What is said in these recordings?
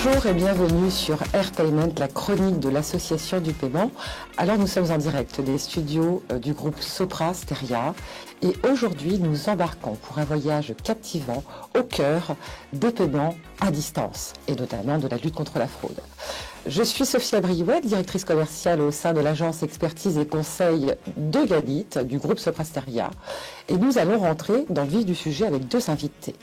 Bonjour et bienvenue sur AirPayment, la chronique de l'association du paiement. Alors nous sommes en direct des studios du groupe Sopra Steria et aujourd'hui nous embarquons pour un voyage captivant au cœur des paiements à distance et notamment de la lutte contre la fraude. Je suis Sophia Briouet, directrice commerciale au sein de l'agence expertise et conseil de Galit, du groupe Sopra Steria. Et nous allons rentrer dans le vif du sujet avec deux invités.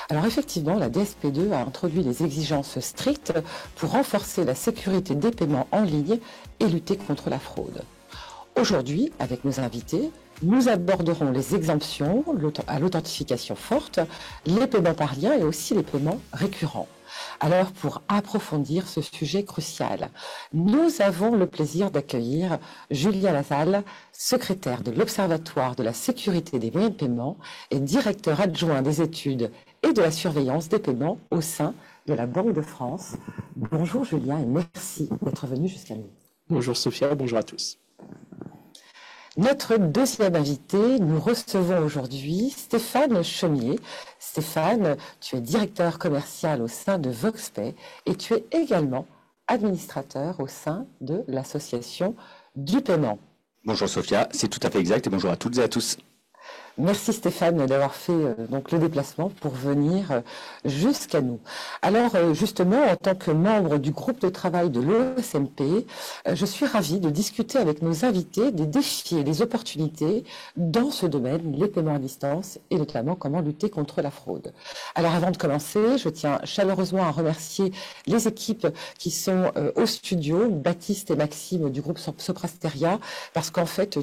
Alors effectivement, la DSP2 a introduit des exigences strictes pour renforcer la sécurité des paiements en ligne et lutter contre la fraude. Aujourd'hui, avec nos invités, nous aborderons les exemptions à l'authentification forte, les paiements par lien et aussi les paiements récurrents. Alors, pour approfondir ce sujet crucial, nous avons le plaisir d'accueillir Julien Lasalle, secrétaire de l'Observatoire de la sécurité des moyens de paiement et directeur adjoint des études et de la surveillance des paiements au sein de la Banque de France. Bonjour Julien et merci d'être venu jusqu'à nous. Bonjour Sophia, bonjour à tous. Notre deuxième invité, nous recevons aujourd'hui Stéphane Chaumier. Stéphane, tu es directeur commercial au sein de VoxPay et tu es également administrateur au sein de l'association du paiement. Bonjour Sophia, c'est tout à fait exact et bonjour à toutes et à tous. Merci Stéphane d'avoir fait donc le déplacement pour venir jusqu'à nous. Alors justement, en tant que membre du groupe de travail de l'OSMP, je suis ravie de discuter avec nos invités des défis et des opportunités dans ce domaine, les paiements à distance et notamment comment lutter contre la fraude. Alors avant de commencer, je tiens chaleureusement à remercier les équipes qui sont au studio, Baptiste et Maxime du groupe Sopra Steria, parce qu'en fait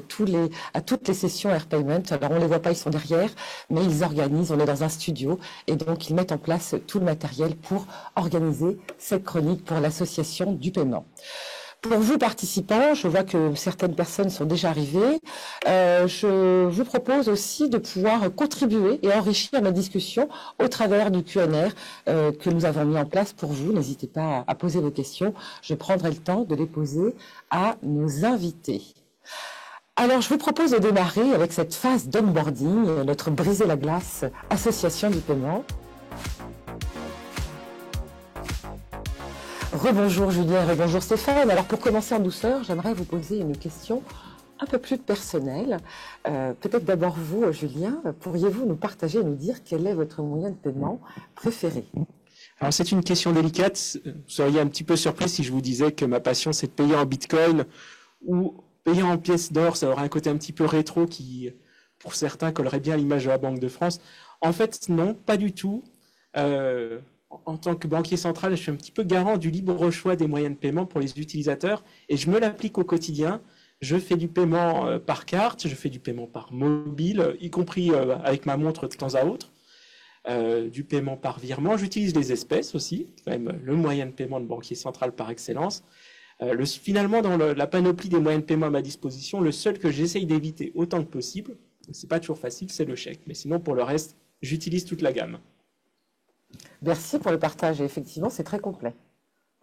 à toutes les sessions AirPayment, alors on les voit pas, ils sont derrière, mais ils organisent, on est dans un studio et donc ils mettent en place tout le matériel pour organiser cette chronique pour l'association du paiement. Pour vous participants, je vois que certaines personnes sont déjà arrivées. Je vous propose aussi de pouvoir contribuer et enrichir la discussion au travers du Q&A que nous avons mis en place pour vous. N'hésitez pas à poser vos questions. Je prendrai le temps de les poser à nos invités. Alors, je vous propose de démarrer avec cette phase d'onboarding, notre briser la glace association du paiement. Rebonjour Julien, rebonjour Stéphane. Alors, pour commencer en douceur, j'aimerais vous poser une question un peu plus personnelle. Peut-être d'abord vous, Julien, pourriez-vous nous partager et nous dire quel est votre moyen de paiement préféré ? Alors, c'est une question délicate. Vous seriez un petit peu surpris si je vous disais que ma passion, c'est de payer en Bitcoin ou payer en pièces d'or. Ça aurait un côté un petit peu rétro qui, pour certains, collerait bien à l'image de la Banque de France. En fait, non, pas du tout. En tant que banquier central, je suis un petit peu garant du libre choix des moyens de paiement pour les utilisateurs et je me l'applique au quotidien. Je fais du paiement par carte, je fais du paiement par mobile, y compris avec ma montre de temps à autre, du paiement par virement. J'utilise les espèces aussi, quand même le moyen de paiement de banquier central par excellence. Finalement, dans la panoplie des moyens de paiement à ma disposition, le seul que j'essaye d'éviter autant que possible, c'est pas toujours facile, c'est le chèque. Mais sinon, pour le reste, j'utilise toute la gamme. Merci pour le partage. Et effectivement, c'est très complet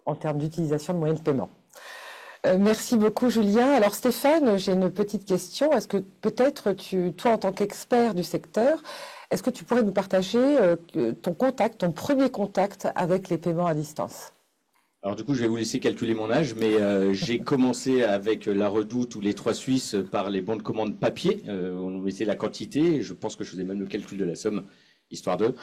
en termes d'utilisation de moyens de paiement. Merci beaucoup, Julien. Alors, Stéphane, j'ai une petite question. Est-ce que peut-être toi, en tant qu'expert du secteur, est-ce que tu pourrais nous partager ton premier contact avec les paiements à distance ? Alors du coup, je vais vous laisser calculer mon âge, mais j'ai commencé avec la Redoute ou les Trois Suisses par les bons de commande papier. On mettait la quantité, et je pense que je faisais même le calcul de la somme, histoire de.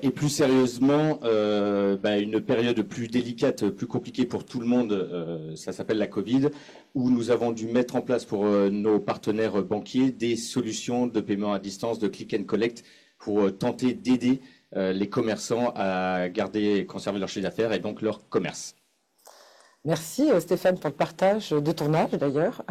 Et plus sérieusement, une période plus délicate, plus compliquée pour tout le monde, ça s'appelle la Covid, où nous avons dû mettre en place pour nos partenaires banquiers des solutions de paiement à distance, de click and collect, pour tenter d'aider les commerçants à garder et conserver leur chiffre d'affaires et donc leur commerce. Merci Stéphane pour le partage de ton âge d'ailleurs.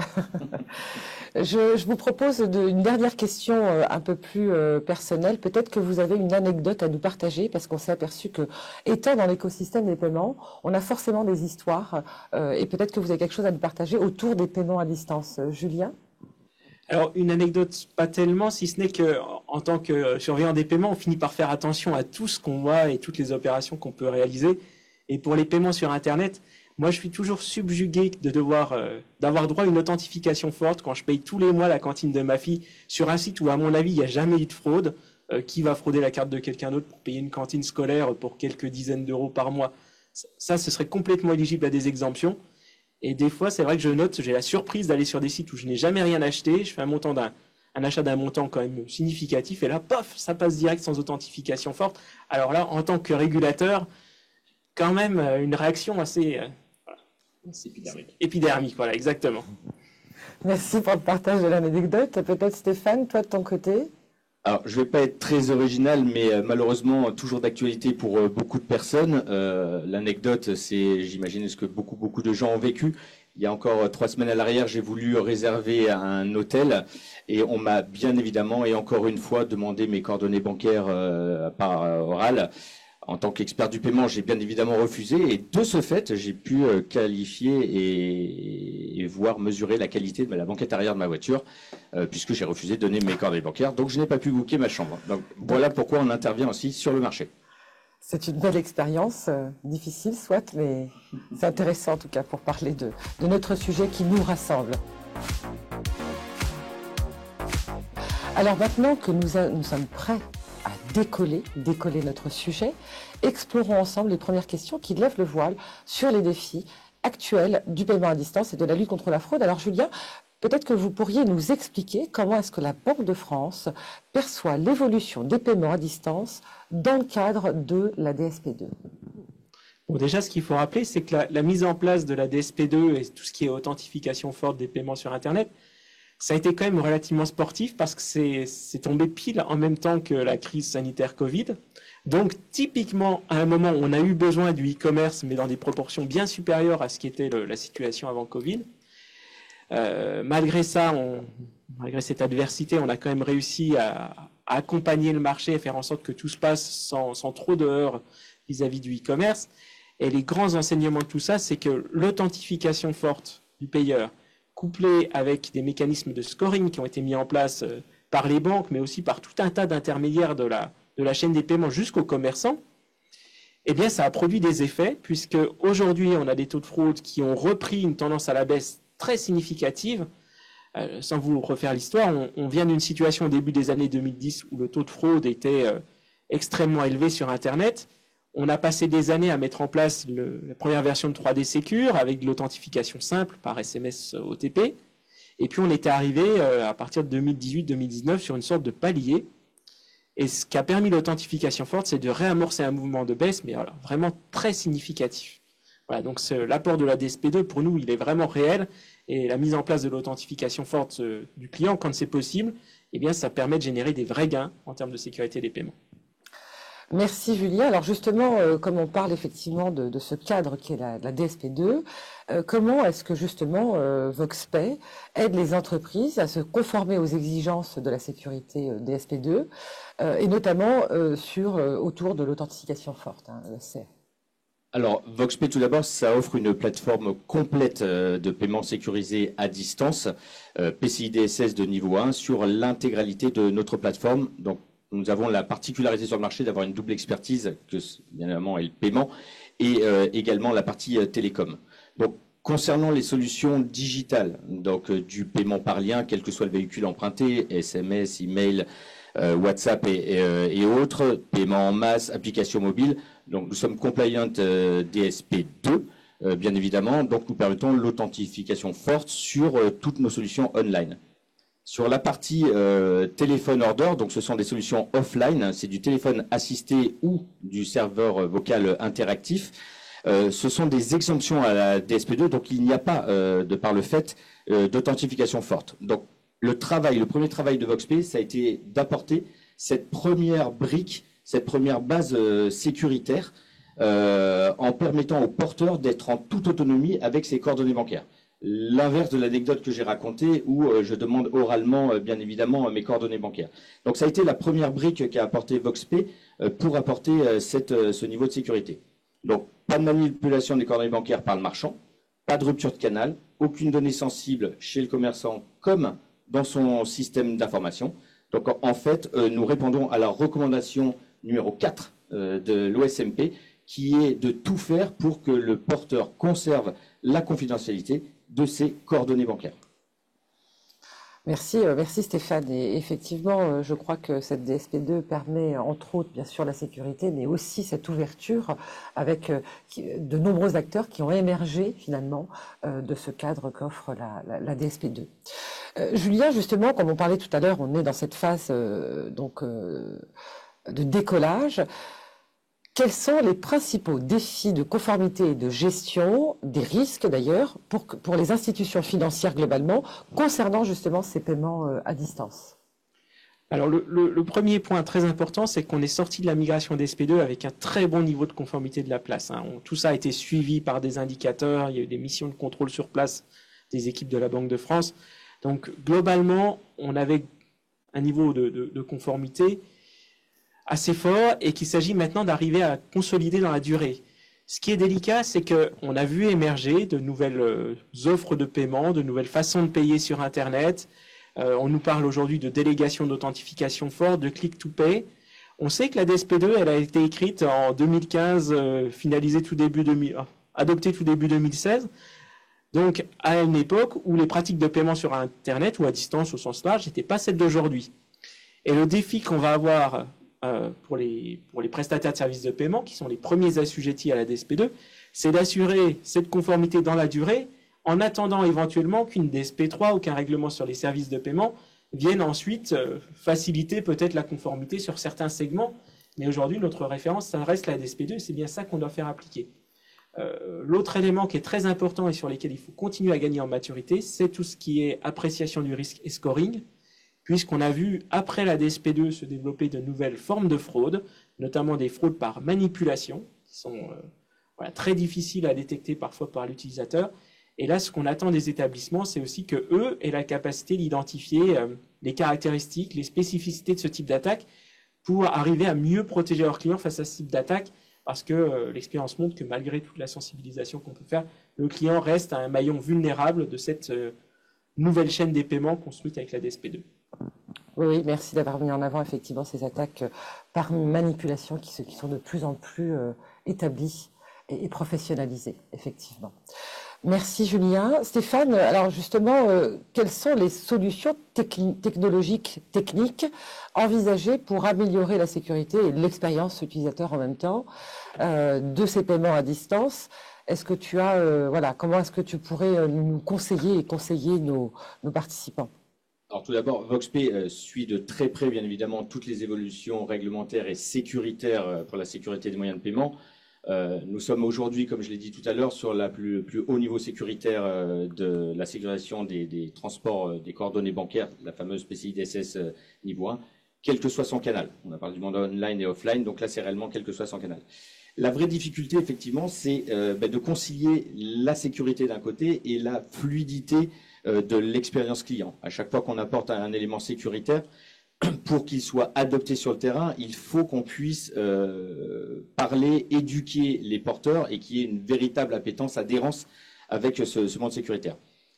Je vous propose une dernière question un peu plus personnelle. Peut-être que vous avez une anecdote à nous partager parce qu'on s'est aperçu que, étant dans l'écosystème des paiements, on a forcément des histoires et peut-être que vous avez quelque chose à nous partager autour des paiements à distance. Julien ? Alors, une anecdote, pas tellement, si ce n'est qu'en tant que surveillant des paiements, on finit par faire attention à tout ce qu'on voit et toutes les opérations qu'on peut réaliser. Et pour les paiements sur Internet, moi, je suis toujours subjugué de d'avoir droit à une authentification forte quand je paye tous les mois la cantine de ma fille sur un site où, à mon avis, il n'y a jamais eu de fraude. Qui va frauder la carte de quelqu'un d'autre pour payer une cantine scolaire pour quelques dizaines d'euros par mois? Ça, ce serait complètement éligible à des exemptions. Et des fois, c'est vrai que je note, j'ai la surprise d'aller sur des sites où je n'ai jamais rien acheté. Je fais un achat d'un montant quand même significatif. Et là, pof, ça passe direct sans authentification forte. Alors là, en tant que régulateur, quand même une réaction assez épidermique. Voilà, exactement. Merci pour le partage de l'anecdote. Peut-être Stéphane, toi de ton côté? Alors, je ne vais pas être très original, mais malheureusement, toujours d'actualité pour beaucoup de personnes. L'anecdote, c'est, j'imagine, ce que beaucoup de gens ont vécu. Il y a encore 3 semaines à l'arrière, j'ai voulu réserver un hôtel et on m'a bien évidemment et encore une fois demandé mes coordonnées bancaires par oral. En tant qu'expert du paiement, j'ai bien évidemment refusé et de ce fait, j'ai pu qualifier et voir mesurer la qualité de la banquette arrière de ma voiture puisque j'ai refusé de donner mes coordonnées bancaires. Donc, je n'ai pas pu booker ma chambre. Donc, voilà pourquoi on intervient aussi sur le marché. C'est une belle expérience, difficile soit, mais c'est intéressant en tout cas pour parler de notre sujet qui nous rassemble. Alors maintenant que nous sommes prêts à décoller notre sujet, explorons ensemble les premières questions qui lèvent le voile sur les défis actuels du paiement à distance et de la lutte contre la fraude. Alors Julien, peut-être que vous pourriez nous expliquer comment est-ce que la Banque de France perçoit l'évolution des paiements à distance dans le cadre de la DSP2. Bon, déjà, ce qu'il faut rappeler, c'est que la mise en place de la DSP2 et tout ce qui est authentification forte des paiements sur Internet, ça a été quand même relativement sportif parce que c'est tombé pile en même temps que la crise sanitaire Covid. Donc, typiquement, à un moment où on a eu besoin du e-commerce, mais dans des proportions bien supérieures à ce qui était la situation avant Covid, malgré ça, malgré cette adversité, on a quand même réussi à accompagner le marché, à faire en sorte que tout se passe sans trop de heurts vis-à-vis du e-commerce. Et les grands enseignements de tout ça, c'est que l'authentification forte du payeur, couplée avec des mécanismes de scoring qui ont été mis en place par les banques, mais aussi par tout un tas d'intermédiaires de la chaîne des paiements jusqu'aux commerçants, eh bien, ça a produit des effets, puisque aujourd'hui, on a des taux de fraude qui ont repris une tendance à la baisse très significative. Sans vous refaire l'histoire, on vient d'une situation au début des années 2010 où le taux de fraude était extrêmement élevé sur Internet. On a passé des années à mettre en place la première version de 3D Secure avec de l'authentification simple par SMS OTP. Et puis on était arrivé à partir de 2018-2019 sur une sorte de palier. Et ce qui a permis l'authentification forte, c'est de réamorcer un mouvement de baisse, mais alors, vraiment très significatif. Voilà, donc l'apport de la DSP2, pour nous, il est vraiment réel. Et la mise en place de l'authentification forte du client, quand c'est possible, eh bien, ça permet de générer des vrais gains en termes de sécurité des paiements. Merci Julien. Alors justement, comme on parle effectivement de ce cadre qui est la DSP2, comment est-ce que justement VoxPay aide les entreprises à se conformer aux exigences de la sécurité DSP2 et notamment autour de l'authentification forte, ESR? Alors, VoxPay, tout d'abord, ça offre une plateforme complète de paiement sécurisé à distance, PCI DSS de niveau 1, sur l'intégralité de notre plateforme. Donc, nous avons la particularité sur le marché d'avoir une double expertise, que bien évidemment est le paiement, et également la partie télécom. Donc, concernant les solutions digitales, donc du paiement par lien, quel que soit le véhicule emprunté, SMS, email, WhatsApp et autres, paiement en masse, application mobile, donc nous sommes compliant DSP2, bien évidemment, donc nous permettons l'authentification forte sur toutes nos solutions online. Sur la partie téléphone order, donc ce sont des solutions offline, c'est du téléphone assisté ou du serveur vocal interactif. Ce sont des exemptions à la DSP2, donc il n'y a pas, de par le fait, d'authentification forte. Donc le premier travail de VoxPay, ça a été d'apporter cette première brique, cette première base sécuritaire, en permettant aux porteurs d'être en toute autonomie avec ses coordonnées bancaires. L'inverse de l'anecdote que j'ai racontée où je demande oralement, bien évidemment, mes coordonnées bancaires. Donc ça a été la première brique qu'a apporté VoxPay pour apporter ce niveau de sécurité. Donc pas de manipulation des coordonnées bancaires par le marchand, pas de rupture de canal, aucune donnée sensible chez le commerçant comme dans son système d'information. Donc en fait, nous répondons à la recommandation numéro 4 de l'OSMP qui est de tout faire pour que le porteur conserve la confidentialité de ses coordonnées bancaires. Merci Stéphane. Et effectivement, je crois que cette DSP2 permet, entre autres, bien sûr, la sécurité, mais aussi cette ouverture avec de nombreux acteurs qui ont émergé finalement de ce cadre qu'offre la DSP2. Julien, justement, comme on parlait tout à l'heure, on est dans cette phase de décollage. Quels sont les principaux défis de conformité et de gestion, des risques d'ailleurs, pour les institutions financières globalement, concernant justement ces paiements à distance? Alors le premier point très important, c'est qu'on est sorti de la migration DSP2 avec un très bon niveau de conformité de la place. Tout ça a été suivi par des indicateurs, il y a eu des missions de contrôle sur place des équipes de la Banque de France. Donc globalement, on avait un niveau de conformité assez fort et qu'il s'agit maintenant d'arriver à consolider dans la durée. Ce qui est délicat, c'est qu'on a vu émerger de nouvelles offres de paiement, de nouvelles façons de payer sur Internet. On nous parle aujourd'hui de délégation d'authentification forte, de click-to-pay. On sait que la DSP2, elle a été écrite en 2015, adoptée tout début 2016. Donc, à une époque où les pratiques de paiement sur Internet ou à distance au sens large n'étaient pas celles d'aujourd'hui. Et le défi qu'on va avoir pour les prestataires de services de paiement, qui sont les premiers assujettis à la DSP2, c'est d'assurer cette conformité dans la durée, en attendant éventuellement qu'une DSP3 ou qu'un règlement sur les services de paiement vienne ensuite faciliter peut-être la conformité sur certains segments. Mais aujourd'hui, notre référence, ça reste la DSP2, et c'est bien ça qu'on doit faire appliquer. L'autre élément qui est très important et sur lequel il faut continuer à gagner en maturité, c'est tout ce qui est appréciation du risque et scoring, puisqu'on a vu, après la DSP2, se développer de nouvelles formes de fraude, notamment des fraudes par manipulation, qui sont très difficiles à détecter parfois par l'utilisateur. Et là, ce qu'on attend des établissements, c'est aussi qu'eux aient la capacité d'identifier les caractéristiques, les spécificités de ce type d'attaque pour arriver à mieux protéger leurs clients face à ce type d'attaque, parce que l'expérience montre que malgré toute la sensibilisation qu'on peut faire, le client reste un maillon vulnérable de cette nouvelle chaîne des paiements construite avec la DSP2. Oui, merci d'avoir mis en avant effectivement ces attaques par manipulation qui sont de plus en plus établies et professionnalisées, effectivement. Merci Julien. Stéphane, alors justement, quelles sont les solutions techniques envisagées pour améliorer la sécurité et l'expérience utilisateur en même temps de ces paiements à distance? Est-ce que tu as, comment est-ce que tu pourrais nous conseiller et conseiller nos participants? Alors tout d'abord, VoxPay suit de très près, bien évidemment, toutes les évolutions réglementaires et sécuritaires pour la sécurité des moyens de paiement. Nous sommes aujourd'hui, comme je l'ai dit tout à l'heure, sur le plus haut niveau sécuritaire de la sécurisation des transports des coordonnées bancaires, la fameuse PCI DSS niveau 1, quel que soit son canal. On a parlé du monde online et offline, donc là c'est réellement quel que soit son canal. La vraie difficulté, effectivement, c'est de concilier la sécurité d'un côté et la fluidité de l'expérience client. À chaque fois qu'on apporte un élément sécuritaire, pour qu'il soit adopté sur le terrain, il faut qu'on puisse parler, éduquer les porteurs et qu'il y ait une véritable appétence, adhérence avec ce monde sécuritaire.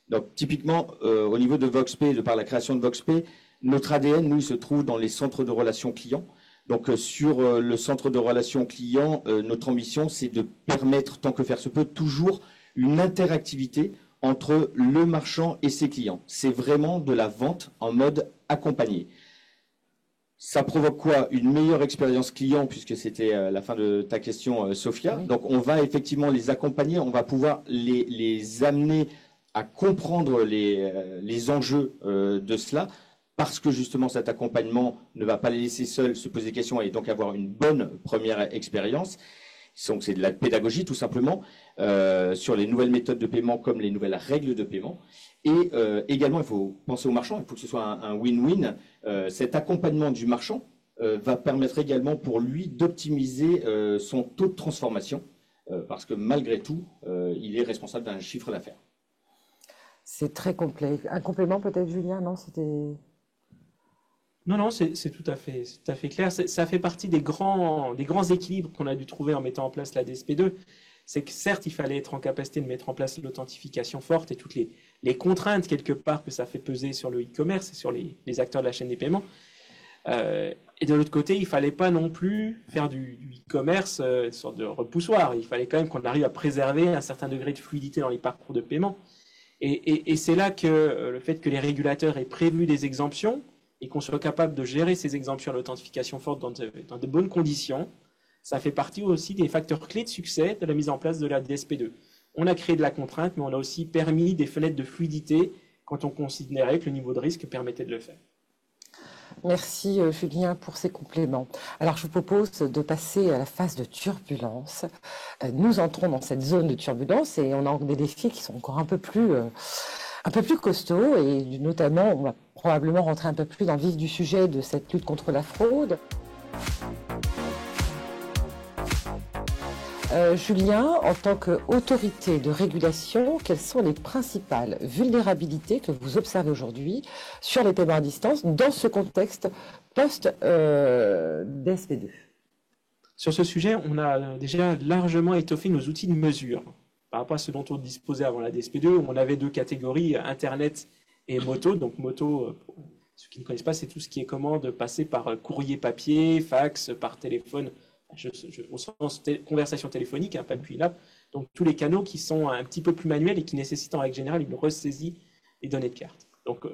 Donc typiquement, au niveau de VoxPay, de par la création de VoxPay, notre ADN, nous, il se trouve dans les centres de relations clients. Donc sur le centre de relations clients, notre ambition, c'est de permettre, tant que faire se peut, toujours une interactivité entre le marchand et ses clients. C'est vraiment de la vente en mode accompagné. Ça provoque quoi? Une meilleure expérience client, puisque c'était la fin de ta question, Sophia. Oui. Donc on va effectivement les accompagner, on va pouvoir les amener à comprendre les enjeux de cela, parce que justement cet accompagnement ne va pas les laisser seuls se poser des questions et donc avoir une bonne première expérience. Donc c'est de la pédagogie tout simplement sur les nouvelles méthodes de paiement comme les nouvelles règles de paiement. Et également, il faut penser au marchand, il faut que ce soit un win-win. Cet accompagnement du marchand va permettre également pour lui d'optimiser son taux de transformation, parce que malgré tout, il est responsable d'un chiffre d'affaires. C'est très complet. Un complément peut-être, Julien, non? Non, c'est tout à fait clair. Ça fait partie des grands équilibres qu'on a dû trouver en mettant en place la DSP2. C'est que certes, il fallait être en capacité de mettre en place l'authentification forte et toutes les contraintes quelque part que ça fait peser sur le e-commerce et sur les acteurs de la chaîne des paiements. Et de l'autre côté, il ne fallait pas non plus faire du e-commerce une sorte de repoussoir. Il fallait quand même qu'on arrive à préserver un certain degré de fluidité dans les parcours de paiement. Et c'est là que le fait que les régulateurs aient prévu des exemptions et qu'on soit capable de gérer ces exemptions à l'authentification forte dans de bonnes conditions, ça fait partie aussi des facteurs clés de succès de la mise en place de la DSP2. On a créé de la contrainte, mais on a aussi permis des fenêtres de fluidité quand on considérait que le niveau de risque permettait de le faire. Merci Julien pour ces compléments. Alors je vous propose de passer à la phase de turbulence. Nous entrons dans cette zone de turbulence et on a des défis qui sont encore un peu plus costauds et notamment on va probablement rentrer un peu plus dans le vif du sujet de cette lutte contre la fraude. Julien, en tant qu'autorité de régulation, quelles sont les principales vulnérabilités que vous observez aujourd'hui sur les paiements à distance dans ce contexte post-DSP2 ? Sur ce sujet, on a déjà largement étoffé nos outils de mesure par rapport à ce dont on disposait avant la DSP2, où on avait deux catégories, Internet et moto. Donc moto, pour ceux qui ne connaissent pas, c'est tout ce qui est commande passée par courrier papier, fax, par téléphone, au sens conversation téléphonique, pas depuis donc tous les canaux qui sont un petit peu plus manuels et qui nécessitent en règle générale une ressaisie des données de carte. Donc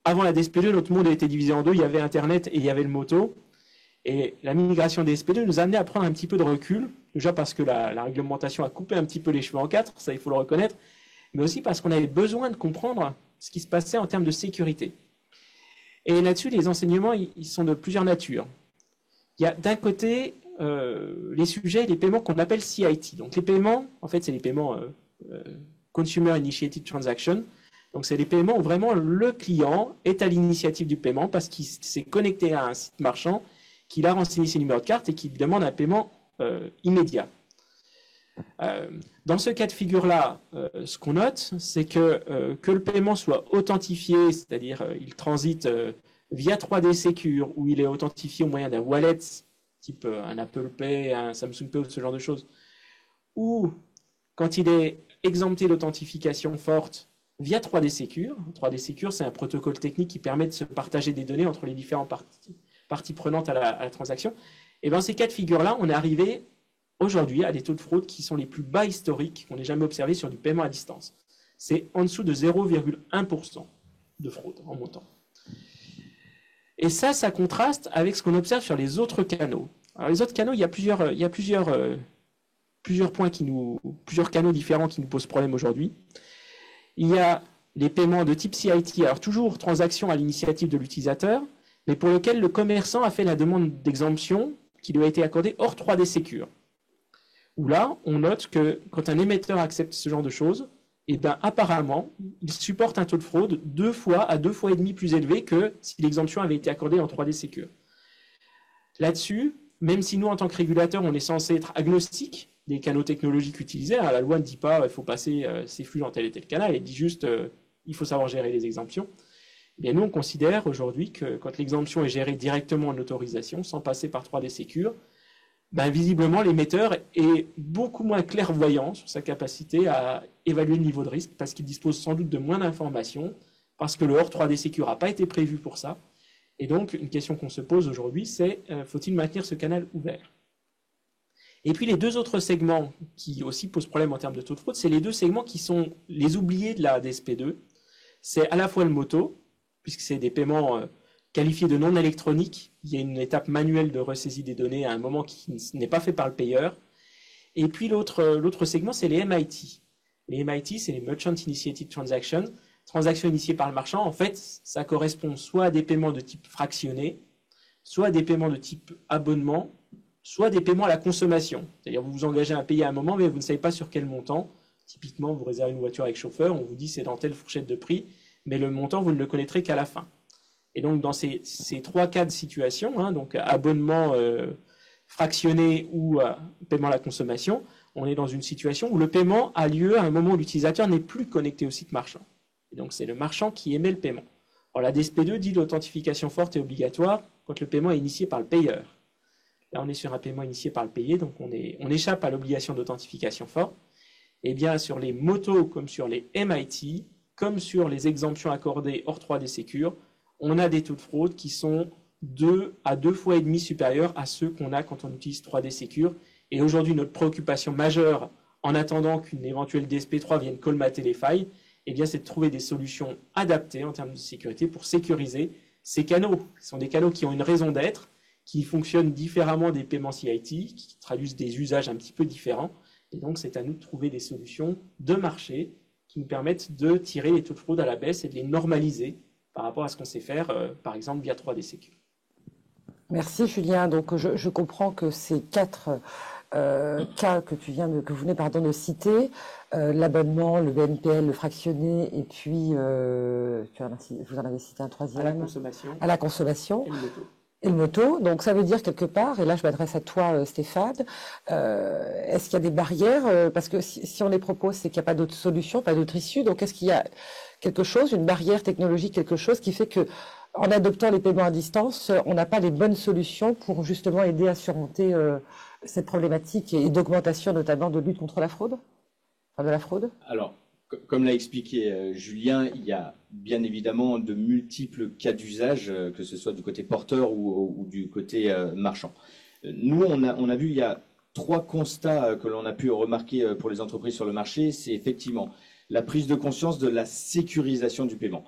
avant la DSP2, notre monde a été divisé en deux, il y avait Internet et il y avait le moto. Et la migration DSP2 nous a amené à prendre un petit peu de recul, déjà parce que la réglementation a coupé un petit peu les cheveux en quatre, ça il faut le reconnaître, mais aussi parce qu'on avait besoin de comprendre ce qui se passait en termes de sécurité. Et là-dessus, les enseignements, ils sont de plusieurs natures. Il y a d'un côté les sujets, les paiements qu'on appelle CIT. Donc les paiements, en fait, c'est les paiements Consumer Initiated Transaction. Donc c'est les paiements où vraiment le client est à l'initiative du paiement parce qu'il s'est connecté à un site marchand, qu'il a renseigné ses numéros de carte et qu'il demande un paiement immédiat. Dans ce cas de figure-là, ce qu'on note, c'est que le paiement soit authentifié, c'est-à-dire il transite via 3D Secure, où il est authentifié au moyen d'un wallet, type un Apple Pay, un Samsung Pay ou ce genre de choses, ou quand il est exempté d'authentification forte via 3D Secure. 3D Secure, c'est un protocole technique qui permet de se partager des données entre les différentes parties prenantes à la transaction. Et dans ces cas de figure-là, on est arrivé aujourd'hui à des taux de fraude qui sont les plus bas historiques qu'on ait jamais observés sur du paiement à distance. C'est en dessous de 0,1% de fraude en montant. Et ça contraste avec ce qu'on observe sur les autres canaux. Alors les autres canaux, il y a plusieurs canaux différents qui nous posent problème aujourd'hui. Il y a les paiements de type CIT, alors toujours transaction à l'initiative de l'utilisateur, mais pour lequel le commerçant a fait la demande d'exemption qui lui a été accordée hors 3D Secure. Où là, on note que quand un émetteur accepte ce genre de choses, et bien apparemment, il supporte un taux de fraude 2 fois à 2 fois et demi plus élevé que si l'exemption avait été accordée en 3D Secure. Là-dessus, même si nous, en tant que régulateurs, on est censé être agnostique des canaux technologiques utilisés, la loi ne dit pas il faut passer ces flux dans tel et tel canal, elle dit juste il faut savoir gérer les exemptions. Eh bien, nous, on considère aujourd'hui que quand l'exemption est gérée directement en autorisation, sans passer par 3D Secure, visiblement, l'émetteur est beaucoup moins clairvoyant sur sa capacité à évaluer le niveau de risque parce qu'il dispose sans doute de moins d'informations, parce que le hors 3D Secure n'a pas été prévu pour ça. Et donc, une question qu'on se pose aujourd'hui, c'est faut-il maintenir ce canal ouvert ? Et puis, les deux autres segments qui aussi posent problème en termes de taux de fraude, c'est les deux segments qui sont les oubliés de la DSP2. C'est à la fois le moto, puisque c'est des paiements qualifié de non électronique. Il y a une étape manuelle de ressaisie des données à un moment qui n'est pas fait par le payeur. Et puis l'autre segment, c'est les MIT. Les MIT, c'est les Merchant Initiated Transactions, transactions initiées par le marchand. En fait, ça correspond soit à des paiements de type fractionné, soit à des paiements de type abonnement, soit des paiements à la consommation. C'est-à-dire vous vous engagez à payer à un moment, mais vous ne savez pas sur quel montant. Typiquement, vous réservez une voiture avec chauffeur, on vous dit c'est dans telle fourchette de prix, mais le montant, vous ne le connaîtrez qu'à la fin. Et donc, dans ces trois cas de situation, donc abonnement fractionné ou paiement à la consommation, on est dans une situation où le paiement a lieu à un moment où l'utilisateur n'est plus connecté au site marchand. Et donc, c'est le marchand qui émet le paiement. Alors, la DSP2 dit l'authentification forte est obligatoire quand le paiement est initié par le payeur. Là, on est sur un paiement initié par le payé, donc on échappe à l'obligation d'authentification forte. Et bien, sur les motos comme sur les MIT, comme sur les exemptions accordées hors 3D Secure, on a des taux de fraude qui sont 2 à 2 fois et demi supérieurs à ceux qu'on a quand on utilise 3D Secure. Et aujourd'hui, notre préoccupation majeure, en attendant qu'une éventuelle DSP3 vienne colmater les failles, eh bien, c'est de trouver des solutions adaptées en termes de sécurité pour sécuriser ces canaux. Ce sont des canaux qui ont une raison d'être, qui fonctionnent différemment des paiements CIT, qui traduisent des usages un petit peu différents. Et donc, c'est à nous de trouver des solutions de marché qui nous permettent de tirer les taux de fraude à la baisse et de les normaliser par rapport à ce qu'on sait faire, par exemple, via 3D Sécu. Merci Julien. Donc je comprends que ces 4 cas que vous venez de citer, l'abonnement, le BNPL, le fractionné, et puis vous en avez cité un troisième. À la consommation. Et le moto. Donc ça veut dire quelque part, et là je m'adresse à toi Stéphane, est-ce qu'il y a des barrières, parce que si on les propose, c'est qu'il n'y a pas d'autre solution, pas d'autre issue. Donc est-ce qu'il y a quelque chose, une barrière technologique, quelque chose qui fait que en adoptant les paiements à distance, on n'a pas les bonnes solutions pour justement aider à surmonter cette problématique et d'augmentation notamment de lutte contre la fraude, de la fraude? Alors, comme l'a expliqué Julien, il y a bien évidemment de multiples cas d'usage, que ce soit du côté porteur ou du côté marchand. Nous, on a vu, il y a 3 constats que l'on a pu remarquer pour les entreprises sur le marché. C'est effectivement la prise de conscience de la sécurisation du paiement.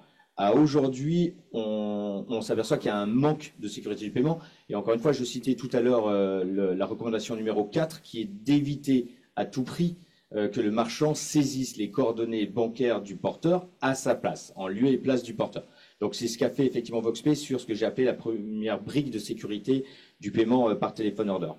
Aujourd'hui, on s'aperçoit qu'il y a un manque de sécurité du paiement. Et encore une fois, je citais tout à l'heure la recommandation numéro 4, qui est d'éviter à tout prix que le marchand saisisse les coordonnées bancaires du porteur à sa place, en lieu et place du porteur. Donc c'est ce qu'a fait effectivement VoxPay sur ce que j'ai appelé la première brique de sécurité du paiement par téléphone order.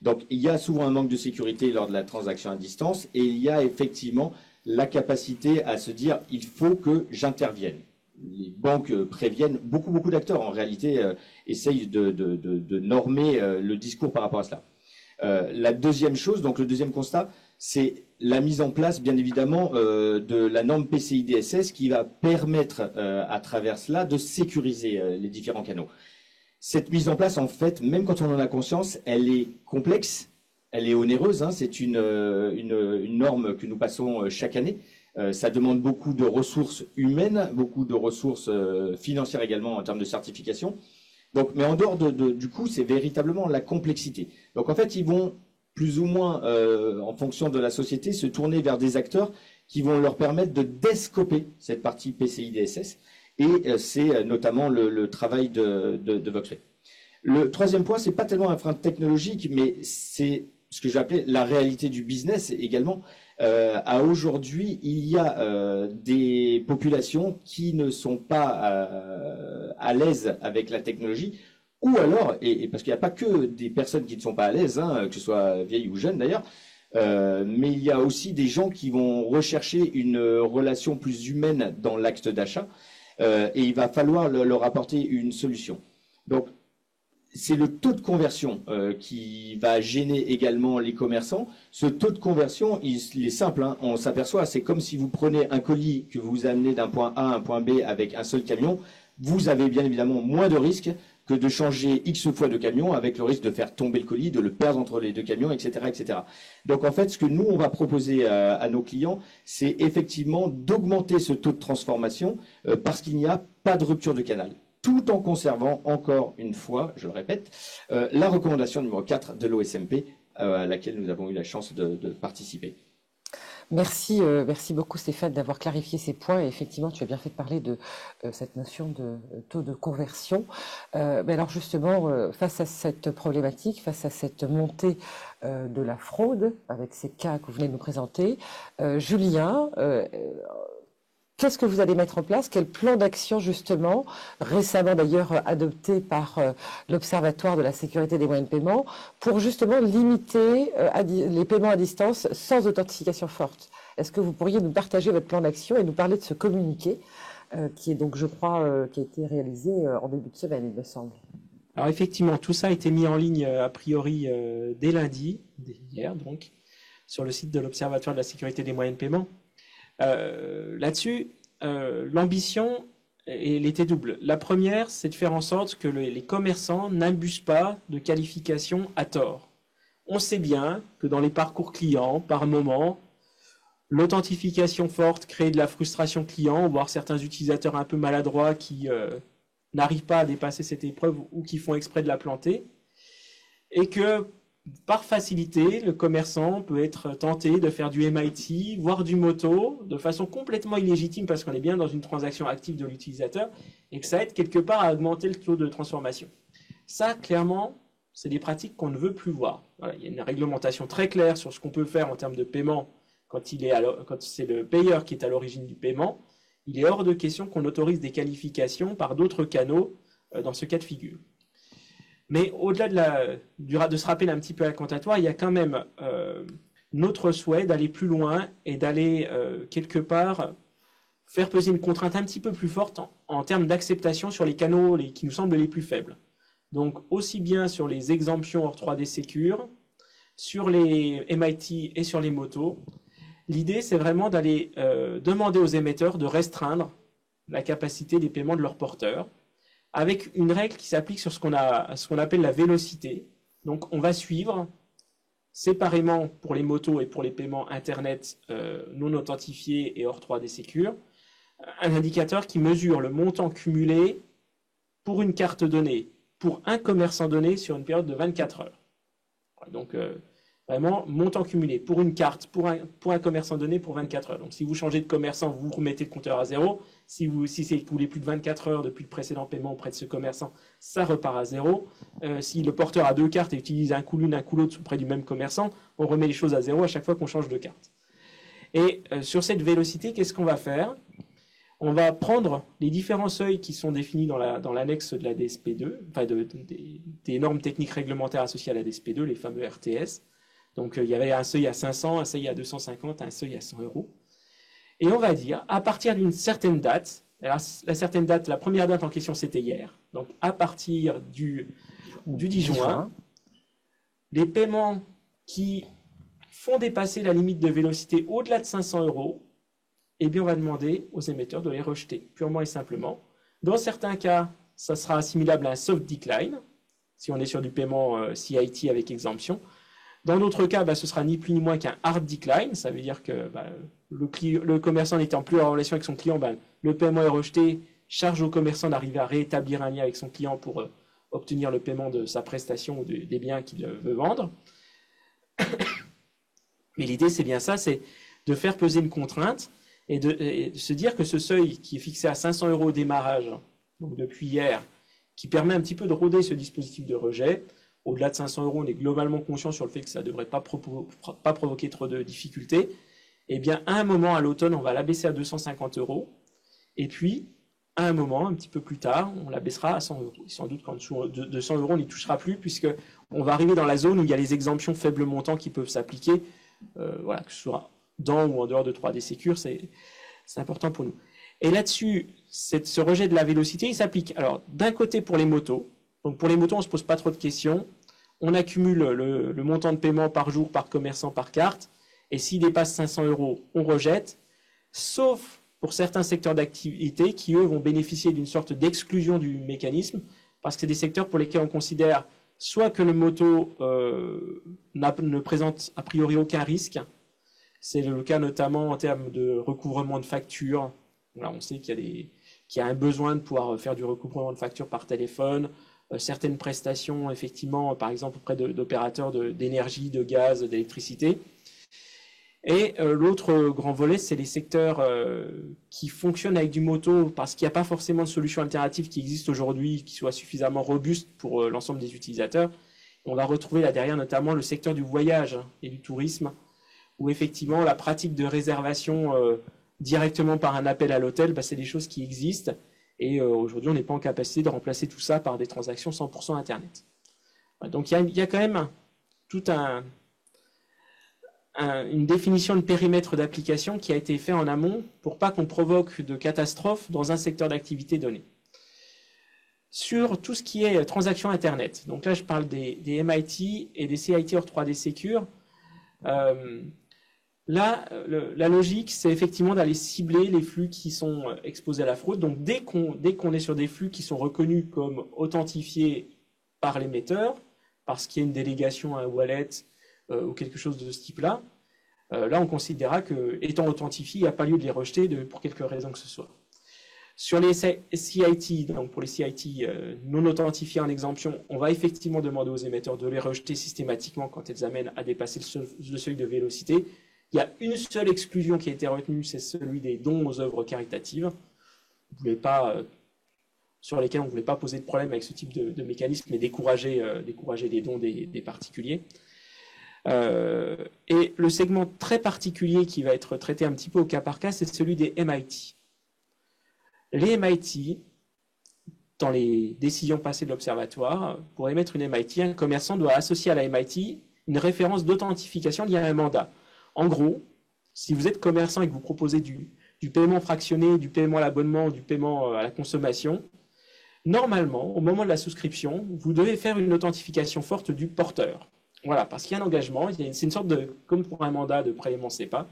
Donc il y a souvent un manque de sécurité lors de la transaction à distance, et il y a effectivement la capacité à se dire il faut que j'intervienne. Les banques préviennent, beaucoup d'acteurs en réalité essayent de normer le discours par rapport à cela. La deuxième chose, donc le deuxième constat, c'est la mise en place, bien évidemment, de la norme PCI DSS qui va permettre, à travers cela, de sécuriser les différents canaux. Cette mise en place, en fait, même quand on en a conscience, elle est complexe, elle est onéreuse. Hein, c'est une norme que nous passons chaque année. Ça demande beaucoup de ressources humaines, beaucoup de ressources financières également en termes de certification. Donc, mais en dehors du coup, c'est véritablement la complexité. Donc, en fait, ils vont plus ou moins, en fonction de la société, se tourner vers des acteurs qui vont leur permettre de descoper cette partie PCI DSS. Et c'est notamment le travail de VoxPay. Le troisième point, c'est pas tellement un frein technologique, mais c'est ce que j'ai appelé la réalité du business également. À aujourd'hui, il y a des populations qui ne sont pas à l'aise avec la technologie, ou alors, et parce qu'il n'y a pas que des personnes qui ne sont pas à l'aise, hein, que ce soit vieilles ou jeunes d'ailleurs, mais il y a aussi des gens qui vont rechercher une relation plus humaine dans l'acte d'achat, et il va falloir leur apporter une solution. Donc, c'est le taux de conversion qui va gêner également les commerçants. Ce taux de conversion, il est simple, hein. On s'aperçoit, c'est comme si vous prenez un colis que vous amenez d'un point A à un point B avec un seul camion. Vous avez bien évidemment moins de risques que de changer X fois de camion, avec le risque de faire tomber le colis, de le perdre entre les 2 camions, etc., etc. Donc en fait, ce que nous, on va proposer à nos clients, c'est effectivement d'augmenter ce taux de transformation parce qu'il n'y a pas de rupture de canal, tout en conservant, encore une fois, je le répète, la recommandation numéro 4 de l'OSMP, à laquelle nous avons eu la chance de participer. Merci beaucoup Stéphane d'avoir clarifié ces points. Et effectivement, tu as bien fait de parler de cette notion de taux de conversion. Mais alors justement, face à cette problématique, face à cette montée de la fraude, avec ces cas que vous venez de nous présenter, Julien, qu'est-ce que vous allez mettre en place? Quel plan d'action justement, récemment d'ailleurs adopté par l'Observatoire de la sécurité des moyens de paiement, pour justement limiter les paiements à distance sans authentification forte? Est-ce que vous pourriez nous partager votre plan d'action et nous parler de ce communiqué qui est donc, je crois, qui a été réalisé en début de semaine, il me semble? Alors effectivement, tout ça a été mis en ligne a priori dès lundi, dès hier donc, sur le site de l'Observatoire de la sécurité des moyens de paiement. Là-dessus, l'ambition, elle était double. La première, c'est de faire en sorte que les commerçants n'abusent pas de qualification à tort. On sait bien que dans les parcours clients, par moment, l'authentification forte crée de la frustration client, voire certains utilisateurs un peu maladroits qui n'arrivent pas à dépasser cette épreuve ou qui font exprès de la planter. Et que par facilité, le commerçant peut être tenté de faire du MIT, voire du moto, de façon complètement illégitime parce qu'on est bien dans une transaction active de l'utilisateur et que ça aide quelque part à augmenter le taux de transformation. Ça, clairement, c'est des pratiques qu'on ne veut plus voir. Voilà, il y a une réglementation très claire sur ce qu'on peut faire en termes de paiement quand c'est le payeur qui est à l'origine du paiement. Il est hors de question qu'on autorise des qualifications par d'autres canaux dans ce cas de figure. Mais au-delà de se rappeler un petit peu incantatoire, il y a quand même notre souhait d'aller plus loin et d'aller quelque part faire peser une contrainte un petit peu plus forte en termes d'acceptation sur les canaux qui nous semblent les plus faibles. Donc aussi bien sur les exemptions hors 3D Secure, sur les MIT et sur les motos, l'idée c'est vraiment d'aller demander aux émetteurs de restreindre la capacité des paiements de leurs porteurs, avec une règle qui s'applique sur ce qu'on appelle la vélocité. Donc on va suivre séparément pour les motos et pour les paiements Internet non authentifiés et hors 3D Secure, un indicateur qui mesure le montant cumulé pour une carte donnée, pour un commerçant donné sur une période de 24 heures. Donc vraiment, montant cumulé pour une carte, pour un commerçant donné pour 24 heures. Donc si vous changez de commerçant, vous remettez le compteur à zéro. Si c'est écoulé plus de 24 heures depuis le précédent paiement auprès de ce commerçant, ça repart à zéro. Si le porteur a deux cartes et utilise un coup l'une, un coup l'autre auprès du même commerçant, on remet les choses à zéro à chaque fois qu'on change de carte. Et sur cette vélocité, qu'est-ce qu'on va faire? On va prendre les différents seuils qui sont définis dans l'annexe de la DSP2, enfin des normes techniques réglementaires associées à la DSP2, les fameux RTS. Donc il y avait un seuil à 500, un seuil à 250, un seuil à 100 euros. Et on va dire, à partir d'une certaine date, alors la première date en question c'était hier, donc à partir du 10 juin, les paiements qui font dépasser la limite de vélocité au-delà de 500 euros, eh bien on va demander aux émetteurs de les rejeter, purement et simplement. Dans certains cas, ça sera assimilable à un soft decline, si on est sur du paiement CIT avec exemption. Dans d'autres cas, ce sera ni plus ni moins qu'un hard decline, ça veut dire que le commerçant n'étant plus en relation avec son client, le paiement est rejeté, charge au commerçant d'arriver à rétablir un lien avec son client pour obtenir le paiement de sa prestation ou des biens qu'il veut vendre. Mais l'idée, c'est bien ça, c'est de faire peser une contrainte et de se dire que ce seuil qui est fixé à 500 euros au démarrage, donc depuis hier, qui permet un petit peu de rôder ce dispositif de rejet. Au-delà de 500 euros, on est globalement conscient sur le fait que ça ne devrait pas provoquer trop de difficultés. Eh bien, à un moment, à l'automne, on va l'abaisser à 250 euros. Et puis, à un moment, un petit peu plus tard, on l'abaissera à 100 euros. Et sans doute qu'en dessous de 100 euros, on n'y touchera plus, puisqu'on va arriver dans la zone où il y a les exemptions faibles montants qui peuvent s'appliquer, que ce soit dans ou en dehors de 3D Secure, c'est important pour nous. Et là-dessus, ce rejet de la vélocité, il s'applique. Alors, d'un côté pour les motos. Donc pour les motos, on ne se pose pas trop de questions. On accumule le montant de paiement par jour, par commerçant, par carte. Et s'il dépasse 500 euros, on rejette. Sauf pour certains secteurs d'activité qui, eux, vont bénéficier d'une sorte d'exclusion du mécanisme. Parce que c'est des secteurs pour lesquels on considère soit que le moto ne présente a priori aucun risque. C'est le cas notamment en termes de recouvrement de factures. Là, on sait qu'il y a un besoin de pouvoir faire du recouvrement de factures par téléphone. Certaines prestations, effectivement, par exemple auprès d'opérateurs d'énergie, de gaz, d'électricité. Et l'autre grand volet, c'est les secteurs qui fonctionnent avec du moto parce qu'il n'y a pas forcément de solution alternative qui existe aujourd'hui, qui soit suffisamment robuste pour l'ensemble des utilisateurs. On va retrouver là derrière notamment le secteur du voyage et du tourisme, où effectivement la pratique de réservation directement par un appel à l'hôtel, c'est des choses qui existent. Et aujourd'hui, on n'est pas en capacité de remplacer tout ça par des transactions 100% Internet. Donc il y a quand même toute une définition de périmètre d'application qui a été fait en amont pour pas qu'on provoque de catastrophe dans un secteur d'activité donné. Sur tout ce qui est transactions Internet, donc là je parle des MIT et des CIT hors 3D Secure, là, la logique, c'est effectivement d'aller cibler les flux qui sont exposés à la fraude. Donc, dès qu'on est sur des flux qui sont reconnus comme authentifiés par l'émetteur, parce qu'il y a une délégation à un wallet ou quelque chose de ce type-là, là, on considérera que, étant authentifié, il n'y a pas lieu de les rejeter pour quelque raison que ce soit. Sur les CIT, donc pour les CIT non authentifiés en exemption, on va effectivement demander aux émetteurs de les rejeter systématiquement quand elles amènent à dépasser le seuil de vélocité. Il y a une seule exclusion qui a été retenue, c'est celui des dons aux œuvres caritatives. Sur lesquels on ne voulait pas poser de problème avec ce type de mécanisme, mais décourager les dons des particuliers. Et le segment très particulier qui va être traité un petit peu au cas par cas, c'est celui des MIT. Les MIT, dans les décisions passées de l'Observatoire, pour émettre une MIT, un commerçant doit associer à la MIT une référence d'authentification liée à un mandat. En gros, si vous êtes commerçant et que vous proposez du paiement fractionné, du paiement à l'abonnement, du paiement à la consommation, normalement, au moment de la souscription, vous devez faire une authentification forte du porteur. Voilà, parce qu'il y a un engagement, c'est une sorte de, comme pour un mandat de prélèvement CEPA,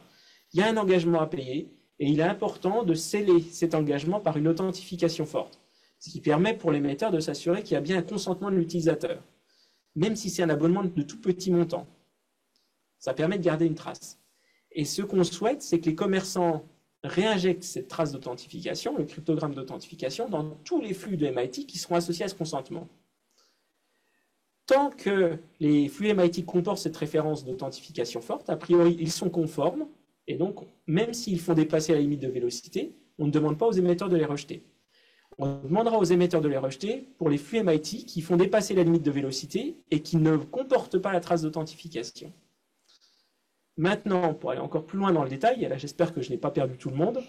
il y a un engagement à payer et il est important de sceller cet engagement par une authentification forte, ce qui permet pour l'émetteur de s'assurer qu'il y a bien un consentement de l'utilisateur, même si c'est un abonnement de tout petit montant. Ça permet de garder une trace. Et ce qu'on souhaite, c'est que les commerçants réinjectent cette trace d'authentification, le cryptogramme d'authentification, dans tous les flux de MIT qui seront associés à ce consentement. Tant que les flux MIT comportent cette référence d'authentification forte, a priori, ils sont conformes, et donc, même s'ils font dépasser la limite de vélocité, on ne demande pas aux émetteurs de les rejeter. On demandera aux émetteurs de les rejeter pour les flux MIT qui font dépasser la limite de vélocité et qui ne comportent pas la trace d'authentification. Maintenant, pour aller encore plus loin dans le détail, et là j'espère que je n'ai pas perdu tout le monde.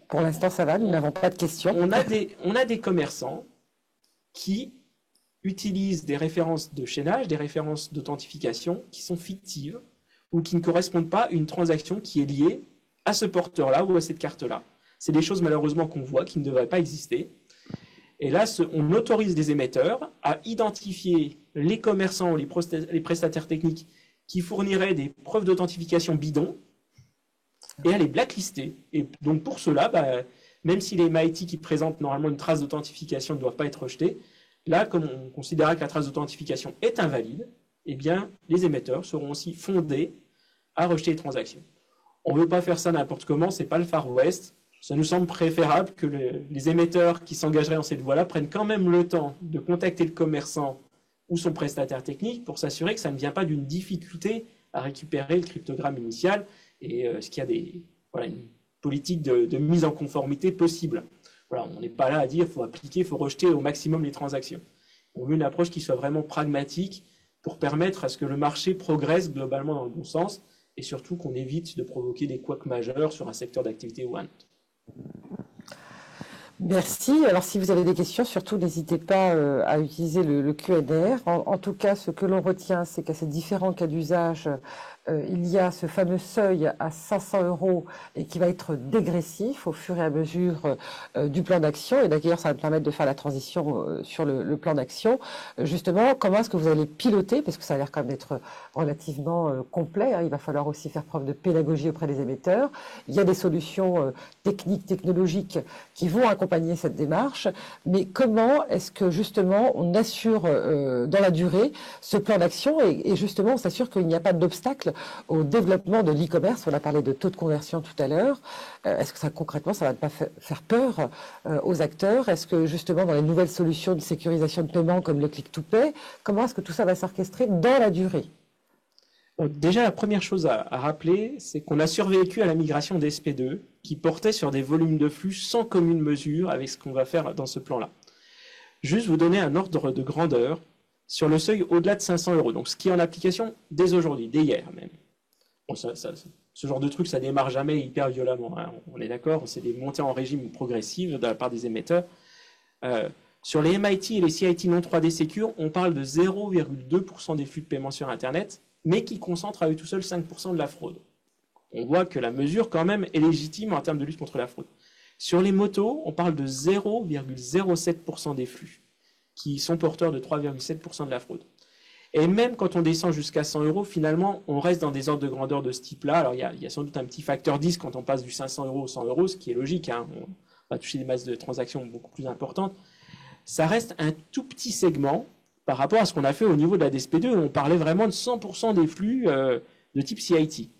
Pour l'instant, ça va, nous n'avons pas de questions. On a des commerçants qui utilisent des références de chaînage, des références d'authentification qui sont fictives ou qui ne correspondent pas à une transaction qui est liée à ce porteur-là ou à cette carte-là. C'est des choses malheureusement qu'on voit qui ne devraient pas exister. Et là, on autorise les émetteurs à identifier les commerçants ou les prestataires techniques qui fourniraient des preuves d'authentification bidons et à les blacklister. Et donc pour cela, même si les MIT qui présentent normalement une trace d'authentification ne doivent pas être rejetés, là, comme on considérera que la trace d'authentification est invalide, eh bien, les émetteurs seront aussi fondés à rejeter les transactions. On ne veut pas faire ça n'importe comment, ce n'est pas le Far West. Ça nous semble préférable que les émetteurs qui s'engageraient dans cette voie-là prennent quand même le temps de contacter le commerçant ou son prestataire technique pour s'assurer que ça ne vient pas d'une difficulté à récupérer le cryptogramme initial et ce qu'il y a une politique de mise en conformité possible. Voilà, on n'est pas là à dire qu'il faut appliquer, il faut rejeter au maximum les transactions. On veut une approche qui soit vraiment pragmatique pour permettre à ce que le marché progresse globalement dans le bon sens et surtout qu'on évite de provoquer des couacs majeurs sur un secteur d'activité ou un autre. Merci. Alors, si vous avez des questions, surtout, n'hésitez pas à utiliser le Q&A. En tout cas, ce que l'on retient, c'est qu'à ces différents cas d'usage, il y a ce fameux seuil à 500 € et qui va être dégressif au fur et à mesure du plan d'action. Et d'ailleurs, ça va me permettre de faire la transition sur le plan d'action. Justement, comment est-ce que vous allez piloter, parce que ça a l'air quand même d'être relativement complet, hein. Il va falloir aussi faire preuve de pédagogie auprès des émetteurs. Il y a des solutions techniques, technologiques qui vont accompagner cette démarche. Mais comment est-ce que justement on assure dans la durée ce plan d'action et justement on s'assure qu'il n'y a pas d'obstacle au développement de l'e-commerce? On a parlé de taux de conversion tout à l'heure. Est-ce que ça concrètement, ça ne va pas faire peur aux acteurs? Est-ce que justement dans les nouvelles solutions de sécurisation de paiement comme le click-to-pay, comment est-ce que tout ça va s'orchestrer dans la durée? Donc, déjà, la première chose à rappeler, c'est qu'on a survécu à la migration des SP2 qui portait sur des volumes de flux sans commune mesure avec ce qu'on va faire dans ce plan-là. Juste vous donner un ordre de grandeur sur le seuil au-delà de 500 €, donc ce qui est en application dès aujourd'hui, dès hier même. Bon, ce genre de truc, ça démarre jamais hyper violemment, hein, on est d'accord, c'est des montées en régime progressives de la part des émetteurs. Sur les MIT et les CIT non 3D Secure, on parle de 0,2% des flux de paiement sur Internet, mais qui concentrent à eux tout seuls 5% de la fraude. On voit que la mesure, quand même, est légitime en termes de lutte contre la fraude. Sur les motos, on parle de 0,07% des flux, qui sont porteurs de 3,7% de la fraude. Et même quand on descend jusqu'à 100 €, finalement, on reste dans des ordres de grandeur de ce type-là. Alors, il y a sans doute un petit facteur 10 quand on passe du 500 € au 100 €, ce qui est logique, hein. On va toucher des masses de transactions beaucoup plus importantes. Ça reste un tout petit segment par rapport à ce qu'on a fait au niveau de la DSP2, où on parlait vraiment de 100% des flux de type CIT.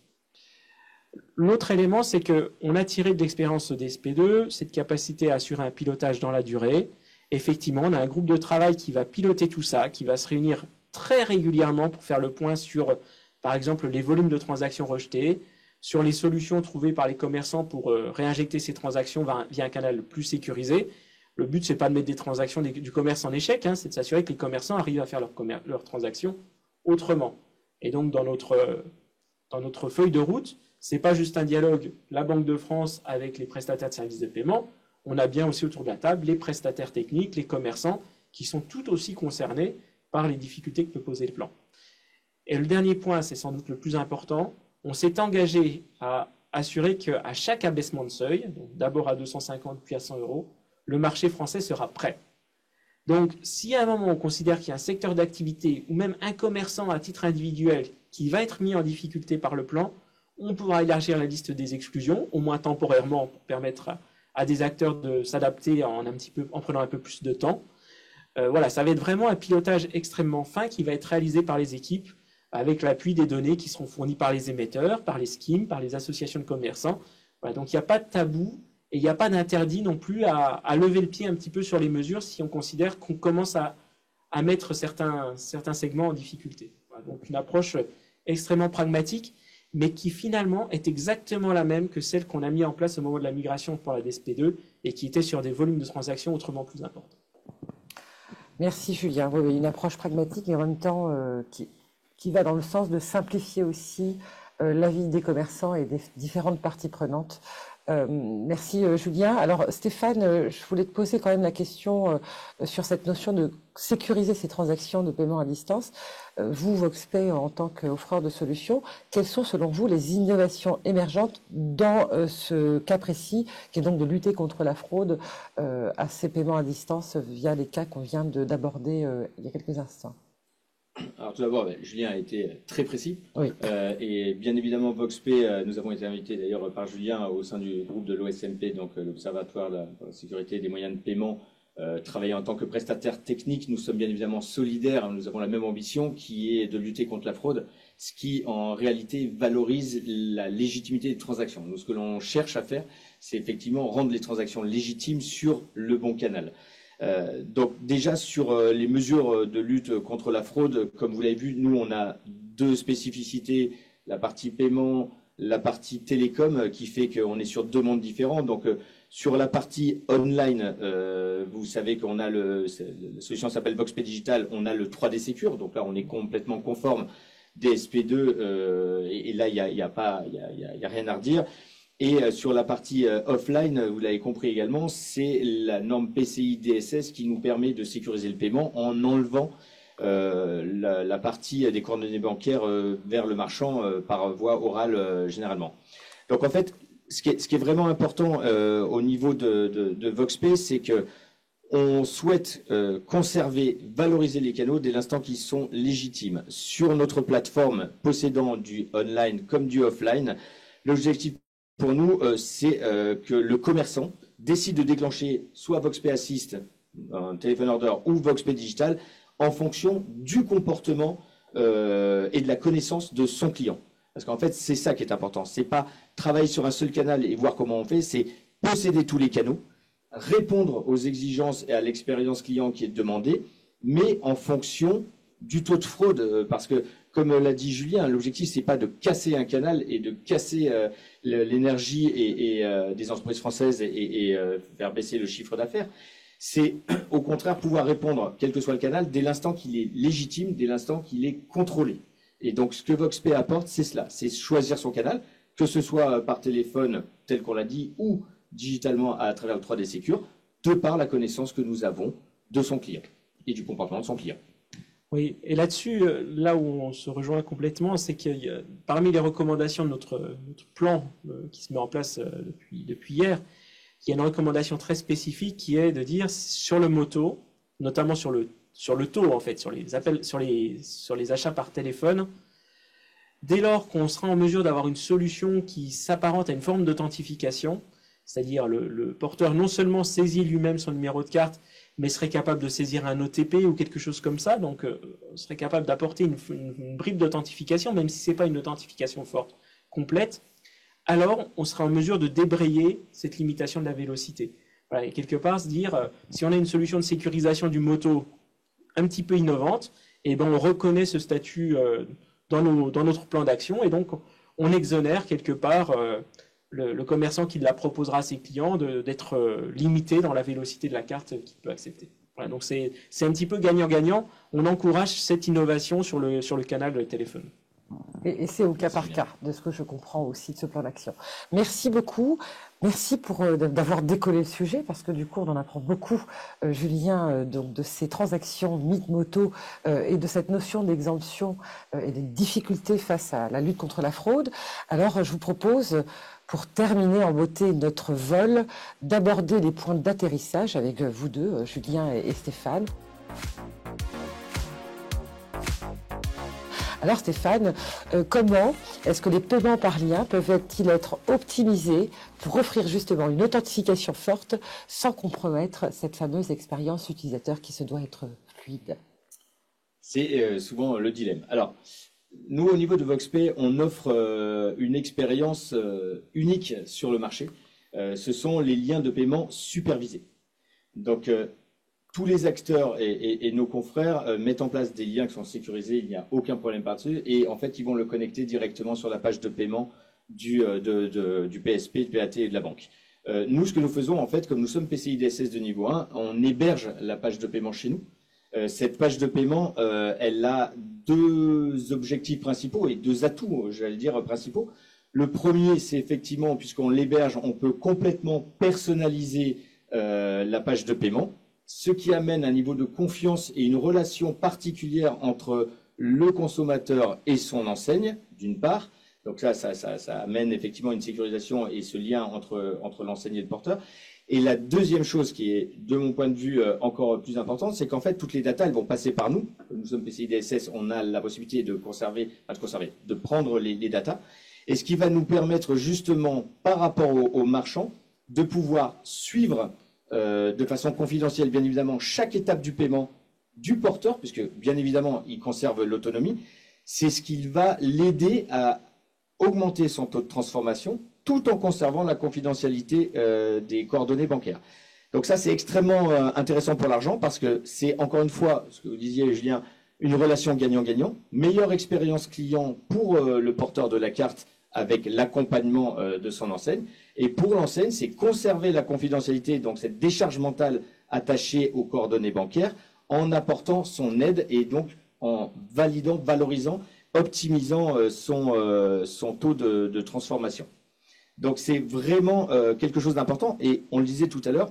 L'autre élément, c'est qu'on a tiré de l'expérience des SP2 cette capacité à assurer un pilotage dans la durée. Effectivement, on a un groupe de travail qui va piloter tout ça, qui va se réunir très régulièrement pour faire le point sur, par exemple, les volumes de transactions rejetées, sur les solutions trouvées par les commerçants pour réinjecter ces transactions via un canal plus sécurisé. Le but, c'est pas de mettre des transactions du commerce en échec, hein, c'est de s'assurer que les commerçants arrivent à faire leurs transactions autrement. Et donc, dans notre feuille de route, c'est pas juste un dialogue, la Banque de France avec les prestataires de services de paiement. On a bien aussi autour de la table les prestataires techniques, les commerçants, qui sont tout aussi concernés par les difficultés que peut poser le plan. Et le dernier point, c'est sans doute le plus important, on s'est engagé à assurer qu'à chaque abaissement de seuil, d'abord à 250 puis à 100 euros, le marché français sera prêt. Donc, si à un moment on considère qu'il y a un secteur d'activité ou même un commerçant à titre individuel qui va être mis en difficulté par le plan, on pourra élargir la liste des exclusions, au moins temporairement, pour permettre à des acteurs de s'adapter en prenant un peu plus de temps. Voilà, ça va être vraiment un pilotage extrêmement fin qui va être réalisé par les équipes avec l'appui des données qui seront fournies par les émetteurs, par les schemes, par les associations de commerçants. Voilà, donc il n'y a pas de tabou et il n'y a pas d'interdit non plus à lever le pied un petit peu sur les mesures si on considère qu'on commence à mettre certains segments en difficulté. Voilà, donc une approche extrêmement pragmatique, mais qui finalement est exactement la même que celle qu'on a mis en place au moment de la migration pour la DSP2 et qui était sur des volumes de transactions autrement plus importants. Merci Julien. Oui, une approche pragmatique et en même temps qui va dans le sens de simplifier aussi la vie des commerçants et des différentes parties prenantes. Merci Julien. Alors Stéphane, je voulais te poser quand même la question sur cette notion de sécuriser ces transactions de paiement à distance. Vous, Voxpay, en tant qu'offreur de solutions, quelles sont selon vous les innovations émergentes dans ce cas précis, qui est donc de lutter contre la fraude à ces paiements à distance via les cas qu'on vient d'aborder il y a quelques instants? Alors tout d'abord, Julien a été très précis. Oui. Et bien évidemment, Voxpay, nous avons été invités d'ailleurs par Julien au sein du groupe de l'OSMP, donc l'Observatoire de la sécurité des moyens de paiement, travailler en tant que prestataire technique. Nous sommes bien évidemment solidaires, nous avons la même ambition qui est de lutter contre la fraude, ce qui en réalité valorise la légitimité des transactions. Nous, ce que l'on cherche à faire, c'est effectivement rendre les transactions légitimes sur le bon canal. Donc déjà sur les mesures de lutte contre la fraude, comme vous l'avez vu, nous on a deux spécificités, la partie paiement, la partie télécom, qui fait qu'on est sur deux mondes différents. Donc sur la partie online, vous savez qu'on a la solution s'appelle Voxpay Digital, on a le 3D Secure, donc là on est complètement conforme DSP2 et là il y a rien à redire. Et sur la partie offline, vous l'avez compris également, c'est la norme PCI DSS qui nous permet de sécuriser le paiement en enlevant la partie des coordonnées bancaires vers le marchand par voie orale généralement. Donc en fait, ce qui est vraiment important au niveau de Voxpay, c'est que on souhaite conserver, valoriser les canaux dès l'instant qu'ils sont légitimes. Sur notre plateforme possédant du online comme du offline, l'objectif pour nous, c'est que le commerçant décide de déclencher soit Voxpay Assist, un téléphone order, ou Voxpay Digital, en fonction du comportement et de la connaissance de son client. Parce qu'en fait, c'est ça qui est important. C'est pas travailler sur un seul canal et voir comment on fait, c'est posséder tous les canaux, répondre aux exigences et à l'expérience client qui est demandée, mais en fonction du taux de fraude, parce que comme l'a dit Julien, l'objectif c'est pas de casser un canal et de casser l'énergie et des entreprises françaises et faire baisser le chiffre d'affaires. C'est au contraire pouvoir répondre, quel que soit le canal, dès l'instant qu'il est légitime, dès l'instant qu'il est contrôlé. Et donc ce que Voxpay apporte, c'est cela, c'est choisir son canal, que ce soit par téléphone, tel qu'on l'a dit, ou digitalement à travers le 3D Secure, de par la connaissance que nous avons de son client et du comportement de son client. Oui, et là-dessus, là où on se rejoint complètement, c'est qu'il y a, parmi les recommandations de notre plan qui se met en place depuis hier, il y a une recommandation très spécifique qui est de dire sur le moto, notamment sur le taux en fait, sur les appels, sur les achats par téléphone, dès lors qu'on sera en mesure d'avoir une solution qui s'apparente à une forme d'authentification, c'est-à-dire le porteur non seulement saisit lui-même son numéro de carte, mais serait capable de saisir un OTP ou quelque chose comme ça, donc serait capable d'apporter une bribe d'authentification, même si ce n'est pas une authentification forte, complète. alors on sera en mesure de débrayer cette limitation de la vélocité. Voilà, et quelque part se dire, si on a une solution de sécurisation du moto un petit peu innovante, et ben on reconnaît ce statut dans notre plan d'action, et donc on exonère quelque part le commerçant qui la proposera à ses clients d'être limité dans la vélocité de la carte qu'il peut accepter. Voilà, donc c'est un petit peu gagnant-gagnant. On encourage cette innovation sur le canal de téléphone. Et c'est au cas par cas, de ce que je comprends aussi de ce plan d'action. Merci beaucoup. Merci d'avoir décollé le sujet, parce que du coup, on en apprend beaucoup, Julien, donc de ces transactions mythes-moto et de cette notion d'exemption et des difficultés face à la lutte contre la fraude. Alors, je vous propose, pour terminer en beauté notre vol, d'aborder les points d'atterrissage avec vous deux, Julien et Stéphane. Alors Stéphane, comment est-ce que les paiements par lien peuvent-ils être optimisés pour offrir justement une authentification forte sans compromettre cette fameuse expérience utilisateur qui se doit être fluide? C'est souvent le dilemme. Alors, nous, au niveau de VoxPay, on offre une expérience unique sur le marché. Ce sont les liens de paiement supervisés. Donc, tous les acteurs et nos confrères mettent en place des liens qui sont sécurisés, il n'y a aucun problème par-dessus, et en fait, ils vont le connecter directement sur la page de paiement du PSP, du PAT et de la banque. Nous, ce que nous faisons, en fait, comme nous sommes PCI DSS de niveau 1, on héberge la page de paiement chez nous. Cette page de paiement, elle a deux objectifs principaux et deux atouts, j'allais dire, principaux. Le premier, c'est effectivement, puisqu'on l'héberge, on peut complètement personnaliser la page de paiement, ce qui amène un niveau de confiance et une relation particulière entre le consommateur et son enseigne, d'une part. Donc ça amène effectivement une sécurisation et ce lien entre l'enseigne et le porteur. Et la deuxième chose qui est, de mon point de vue, encore plus importante, c'est qu'en fait, toutes les datas, elles vont passer par nous. Nous sommes PCI DSS, on a la possibilité de de prendre les datas. Et ce qui va nous permettre justement, par rapport aux marchands, de pouvoir suivre de façon confidentielle, bien évidemment, chaque étape du paiement du porteur, puisque bien évidemment, il conserve l'autonomie. C'est ce qui va l'aider à augmenter son taux de transformation tout en conservant la confidentialité des coordonnées bancaires. Donc ça, c'est extrêmement intéressant pour l'argent parce que c'est, encore une fois, ce que vous disiez, Julien, une relation gagnant-gagnant, meilleure expérience client pour le porteur de la carte avec l'accompagnement de son enseigne. Et pour l'enseigne, c'est conserver la confidentialité, donc cette décharge mentale attachée aux coordonnées bancaires, en apportant son aide et donc en validant, valorisant, optimisant son taux de transformation. Donc c'est vraiment quelque chose d'important. Et on le disait tout à l'heure,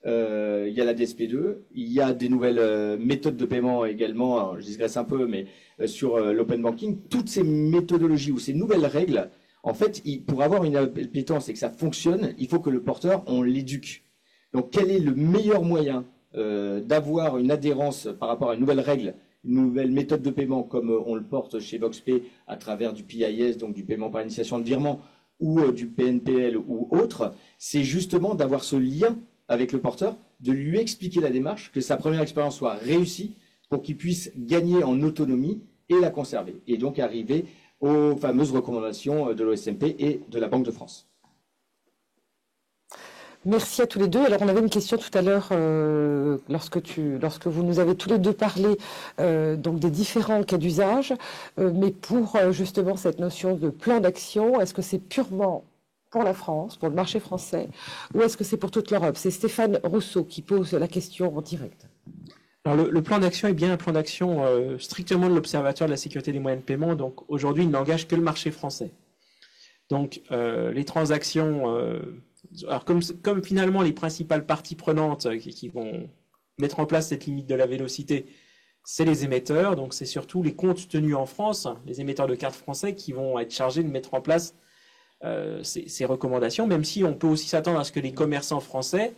il y a la DSP2, il y a des nouvelles méthodes de paiement également, alors, je digresse un peu, mais sur l'open banking, toutes ces méthodologies ou ces nouvelles règles, en fait, pour avoir une appétence et que ça fonctionne, il faut que le porteur, on l'éduque. Donc quel est le meilleur moyen d'avoir une adhérence par rapport à une nouvelle règle, une nouvelle méthode de paiement comme on le porte chez VoxPay à travers du PIS, donc du paiement par initiation de virement, ou du PNPL ou autre, c'est justement d'avoir ce lien avec le porteur, de lui expliquer la démarche, que sa première expérience soit réussie pour qu'il puisse gagner en autonomie et la conserver. Et donc arriver aux fameuses recommandations de l'OSMP et de la Banque de France. Merci à tous les deux. Alors, on avait une question tout à l'heure, lorsque vous nous avez tous les deux parlé donc des différents cas d'usage, mais pour justement cette notion de plan d'action, est-ce que c'est purement pour la France, pour le marché français, ou est-ce que c'est pour toute l'Europe? C'est Stéphane Rousseau qui pose la question en direct. Alors, le plan d'action est bien un plan d'action strictement de l'Observatoire de la sécurité des moyens de paiement. Donc, aujourd'hui, il n'engage que le marché français. Donc, les transactions... alors comme finalement les principales parties prenantes qui vont mettre en place cette limite de la vélocité, c'est les émetteurs, donc c'est surtout les comptes tenus en France, les émetteurs de cartes français qui vont être chargés de mettre en place ces recommandations, même si on peut aussi s'attendre à ce que les commerçants français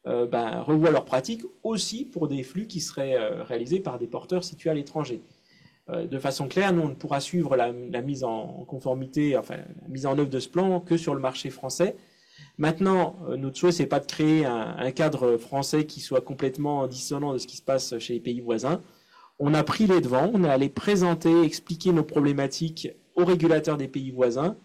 revoient leurs pratiques aussi pour des flux qui seraient réalisés par des porteurs situés à l'étranger. De façon claire, nous on ne pourra suivre la mise en conformité, enfin la mise en œuvre de ce plan que sur le marché français. Maintenant, notre souhait, c'est pas de créer un cadre français qui soit complètement dissonant de ce qui se passe chez les pays voisins. On a pris les devants, on est allé présenter, expliquer nos problématiques aux régulateurs des pays voisins.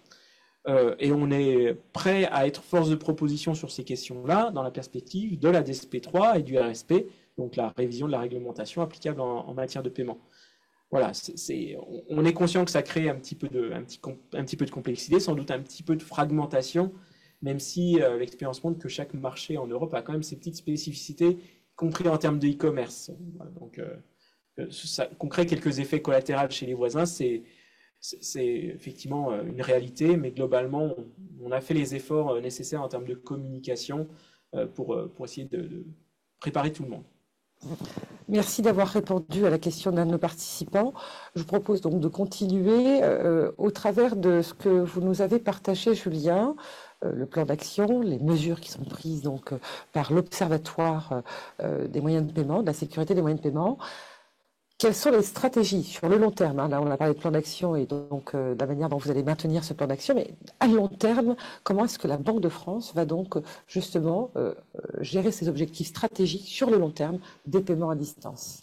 Et on est prêt à être force de proposition sur ces questions-là dans la perspective de la DSP3 et du RSP, donc la révision de la réglementation applicable en matière de paiement. Voilà, on est conscient que ça crée un petit peu de complexité, sans doute un petit peu de fragmentation, même si l'expérience montre que chaque marché en Europe a quand même ses petites spécificités, y compris en termes de e-commerce. Voilà, donc, qu'on crée quelques effets collatéraux chez les voisins, c'est effectivement une réalité, mais globalement, on a fait les efforts nécessaires en termes de communication pour essayer de préparer tout le monde. Merci d'avoir répondu à la question d'un de nos participants. Je vous propose donc de continuer au travers de ce que vous nous avez partagé, Julien, le plan d'action, les mesures qui sont prises donc par l'Observatoire des moyens de paiement, de la sécurité des moyens de paiement. Quelles sont les stratégies sur le long terme, hein? Là, on a parlé de plan d'action et donc de la manière dont vous allez maintenir ce plan d'action, mais à long terme, comment est-ce que la Banque de France va donc justement gérer ses objectifs stratégiques sur le long terme des paiements à distance,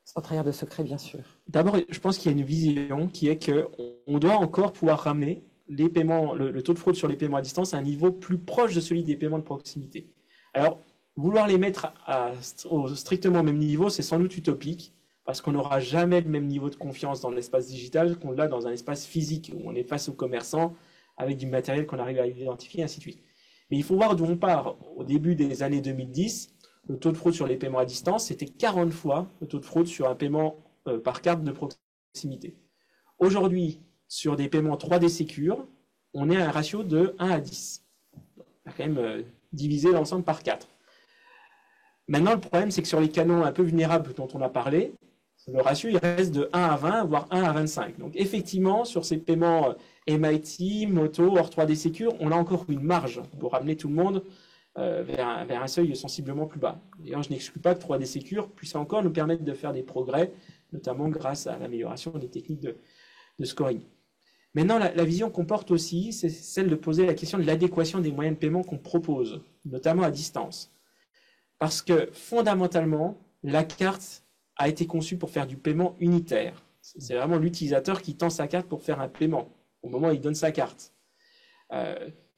sans trahir de secret, bien sûr? D'abord, je pense qu'il y a une vision qui est qu'on doit encore pouvoir ramener les paiements, le taux de fraude sur les paiements à distance à un niveau plus proche de celui des paiements de proximité. Alors, vouloir les mettre au strictement même niveau, c'est sans doute utopique, parce qu'on n'aura jamais le même niveau de confiance dans l'espace digital qu'on l'a dans un espace physique, où on est face aux commerçants, avec du matériel qu'on arrive à identifier, et ainsi de suite. Mais il faut voir d'où on part. Au début des années 2010, le taux de fraude sur les paiements à distance, c'était 40 fois le taux de fraude sur un paiement par carte de proximité. Aujourd'hui, sur des paiements 3D Secure, on est à un ratio de 1 à 10. On a quand même divisé l'ensemble par 4. Maintenant, le problème, c'est que sur les canaux un peu vulnérables dont on a parlé, le ratio, il reste de 1 à 20, voire 1 à 25. Donc, effectivement, sur ces paiements MIT, Moto, hors 3D Secure, on a encore une marge pour ramener tout le monde vers un seuil sensiblement plus bas. D'ailleurs, je n'exclus pas que 3D Secure puisse encore nous permettre de faire des progrès, notamment grâce à l'amélioration des techniques de scoring. Maintenant, la vision qu'on porte aussi, c'est celle de poser la question de l'adéquation des moyens de paiement qu'on propose, notamment à distance. Parce que, fondamentalement, la carte a été conçu pour faire du paiement unitaire. C'est vraiment l'utilisateur qui tend sa carte pour faire un paiement, au moment où il donne sa carte.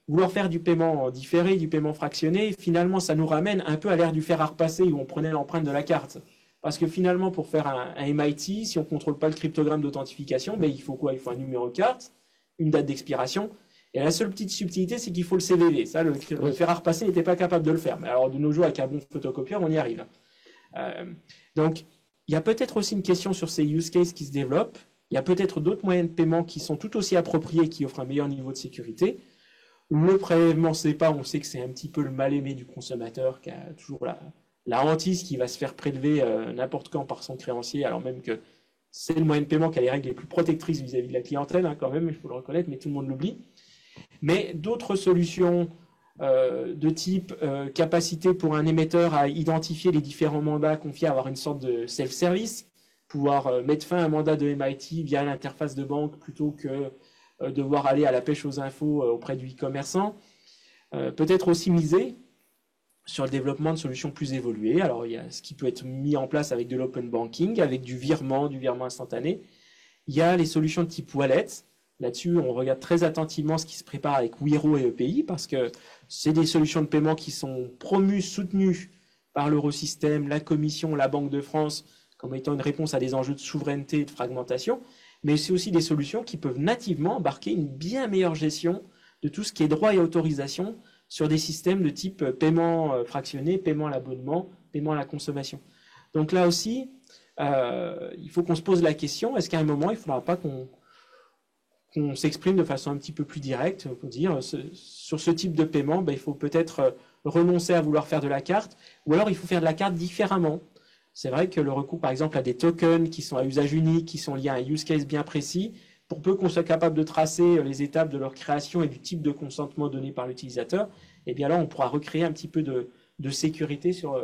Vouloir faire du paiement différé, du paiement fractionné, finalement, ça nous ramène un peu à l'ère du fer à repasser, où on prenait l'empreinte de la carte. Parce que finalement, pour faire un MIT, si on ne contrôle pas le cryptogramme d'authentification, ben, il faut quoi? Il faut un numéro de carte, une date d'expiration, et la seule petite subtilité, c'est qu'il faut le CVV. Ça, le fer à repasser n'était pas capable de le faire. Mais alors, de nos jours, avec un bon photocopieur, on y arrive. Donc, il y a peut-être aussi une question sur ces use cases qui se développent. Il y a peut-être d'autres moyens de paiement qui sont tout aussi appropriés et qui offrent un meilleur niveau de sécurité. Le prélèvement SEPA, on sait que c'est un petit peu le mal-aimé du consommateur qui a toujours la hantise qui va se faire prélever n'importe quand par son créancier, alors même que c'est le moyen de paiement qui a les règles les plus protectrices vis-à-vis de la clientèle, hein, quand même, il faut le reconnaître, mais tout le monde l'oublie. Mais d'autres solutions de type capacité pour un émetteur à identifier les différents mandats confiés, à avoir une sorte de self-service, pouvoir mettre fin à un mandat de MIT via l'interface de banque plutôt que devoir aller à la pêche aux infos auprès du e-commerçant. Peut-être aussi miser sur le développement de solutions plus évoluées. Alors, il y a ce qui peut être mis en place avec de l'open banking, avec du virement instantané. Il y a les solutions de type wallet. Là-dessus, on regarde très attentivement ce qui se prépare avec Wero et EPI, parce que c'est des solutions de paiement qui sont promues, soutenues par l'Eurosystème, la Commission, la Banque de France, comme étant une réponse à des enjeux de souveraineté et de fragmentation. Mais c'est aussi des solutions qui peuvent nativement embarquer une bien meilleure gestion de tout ce qui est droit et autorisation sur des systèmes de type paiement fractionné, paiement à l'abonnement, paiement à la consommation. Donc là aussi, il faut qu'on se pose la question, est-ce qu'à un moment, il ne faudra pas qu'on s'exprime de façon un petit peu plus directe pour dire, sur ce type de paiement, ben, il faut peut-être renoncer à vouloir faire de la carte, ou alors il faut faire de la carte différemment. C'est vrai que le recours, par exemple, à des tokens qui sont à usage unique, qui sont liés à un use case bien précis, pour peu qu'on soit capable de tracer les étapes de leur création et du type de consentement donné par l'utilisateur, eh bien là, on pourra recréer un petit peu de sécurité sur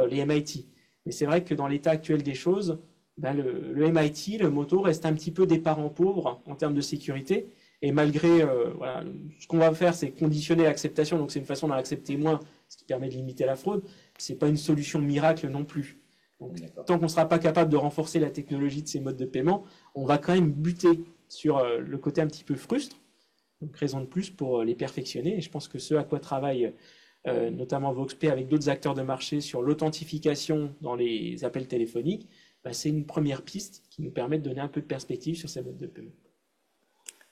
les MIT. Mais c'est vrai que dans l'état actuel des choses, ben le MIT, le Moto, reste un petit peu des parents pauvres en termes de sécurité. Et malgré, voilà, ce qu'on va faire, c'est conditionner l'acceptation, donc c'est une façon d'en accepter moins, ce qui permet de limiter la fraude. Ce n'est pas une solution miracle non plus. Donc, tant qu'on ne sera pas capable de renforcer la technologie de ces modes de paiement, on va quand même buter sur le côté un petit peu frustre, Donc raison de plus pour les perfectionner. Et je pense que ce à quoi travaille notamment VoxPay avec d'autres acteurs de marché sur l'authentification dans les appels téléphoniques, c'est une première piste qui nous permet de donner un peu de perspective sur ces modes de paiement.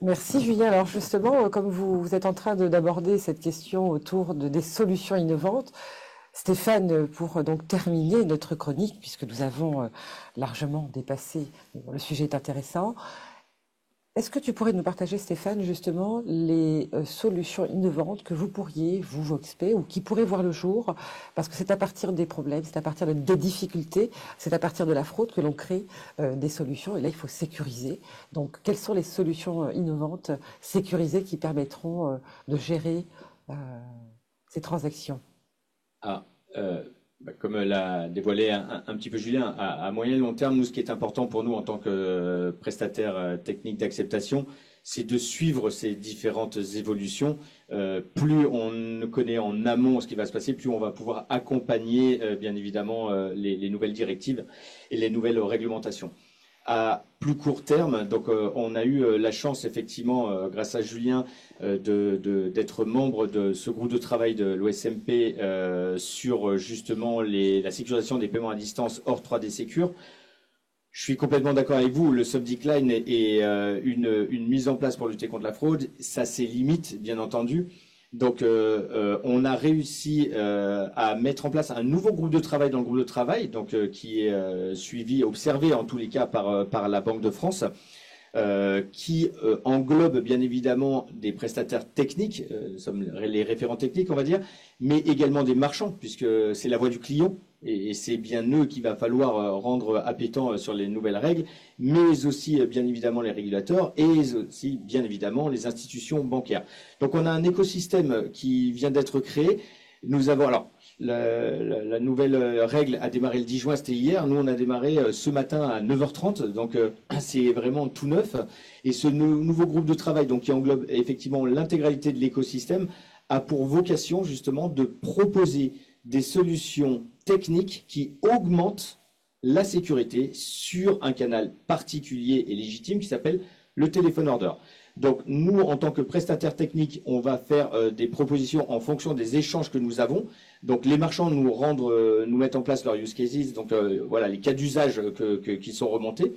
Merci Julien. Alors justement, comme vous êtes en train d'aborder cette question autour des solutions innovantes, Stéphane, pour donc terminer notre chronique, puisque nous avons largement dépassé, le sujet est intéressant, est-ce que tu pourrais nous partager, Stéphane, justement, les solutions innovantes que vous pourriez, vous, VoxPay, ou qui pourraient voir le jour, parce que c'est à partir des problèmes, c'est à partir des difficultés, c'est à partir de la fraude que l'on crée des solutions, et là, il faut sécuriser. Donc, quelles sont les solutions innovantes, sécurisées, qui permettront de gérer ces transactions? Comme l'a dévoilé un petit peu Julien, à moyen et long terme, nous, ce qui est important pour nous en tant que prestataire technique d'acceptation, c'est de suivre ces différentes évolutions. Plus on connaît en amont ce qui va se passer, plus on va pouvoir accompagner, bien évidemment, les nouvelles directives et les nouvelles réglementations. À plus court terme, donc on a eu la chance effectivement, grâce à Julien, d'être membre de ce groupe de travail de l'OSMP sur justement la sécurisation des paiements à distance hors 3D Secure. Je suis complètement d'accord avec vous, le sub-decline est une mise en place pour lutter contre la fraude, ça c'est limite bien entendu. Donc, on a réussi à mettre en place un nouveau groupe de travail dans le groupe de travail, donc qui est suivi, observé en tous les cas par la Banque de France, qui englobe bien évidemment des prestataires techniques, sommes les référents techniques on va dire, mais également des marchands, puisque c'est la voix du client. Et c'est bien eux qu'il va falloir rendre appétants sur les nouvelles règles, mais aussi bien évidemment les régulateurs et aussi bien évidemment les institutions bancaires. Donc on a un écosystème qui vient d'être créé. Nous avons alors la nouvelle règle a démarré le 10 juin, c'était hier. Nous on a démarré ce matin à 9h30, donc c'est vraiment tout neuf. Et ce nouveau groupe de travail, donc qui englobe effectivement l'intégralité de l'écosystème, a pour vocation justement de proposer des solutions techniques qui augmentent la sécurité sur un canal particulier et légitime qui s'appelle le téléphone order. Donc nous, en tant que prestataire technique, on va faire des propositions en fonction des échanges que nous avons. Donc les marchands nous mettent en place leurs use cases, donc voilà les cas d'usage qui sont remontés.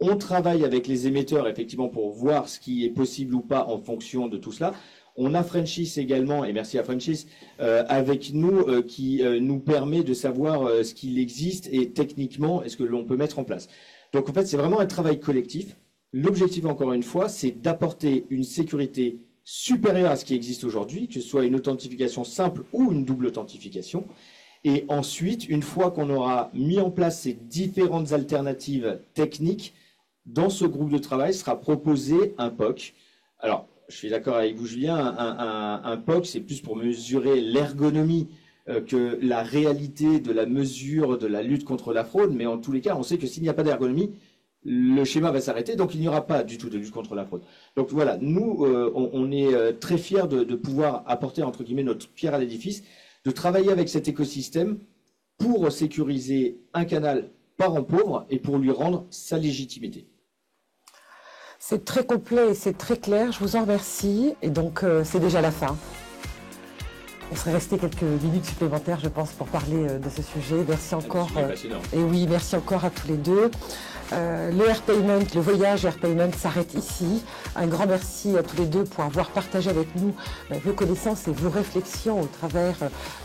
On travaille avec les émetteurs effectivement pour voir ce qui est possible ou pas en fonction de tout cela. On a Frenchis également, et merci à Frenchis, avec nous, qui nous permet de savoir ce qu'il existe et techniquement, est-ce que l'on peut mettre en place. Donc en fait, c'est vraiment un travail collectif. L'objectif, encore une fois, c'est d'apporter une sécurité supérieure à ce qui existe aujourd'hui, que ce soit une authentification simple ou une double authentification. Et ensuite, une fois qu'on aura mis en place ces différentes alternatives techniques, dans ce groupe de travail sera proposé un POC. Alors, je suis d'accord avec vous, Julien, un POC, c'est plus pour mesurer l'ergonomie que la réalité de la mesure de la lutte contre la fraude. Mais en tous les cas, on sait que s'il n'y a pas d'ergonomie, le schéma va s'arrêter, donc il n'y aura pas du tout de lutte contre la fraude. Donc voilà, nous, on est très fiers de pouvoir apporter, entre guillemets, notre pierre à l'édifice, de travailler avec cet écosystème pour sécuriser un canal parent pauvre et pour lui rendre sa légitimité. C'est très complet et c'est très clair, je vous en remercie. Et donc, c'est déjà la fin. On serait resté quelques minutes supplémentaires, je pense, pour parler de ce sujet. Merci encore. Et oui, merci encore à tous les deux. Le Airpayment, le voyage Airpayment s'arrête ici. Un grand merci à tous les deux pour avoir partagé avec nous vos connaissances et vos réflexions au travers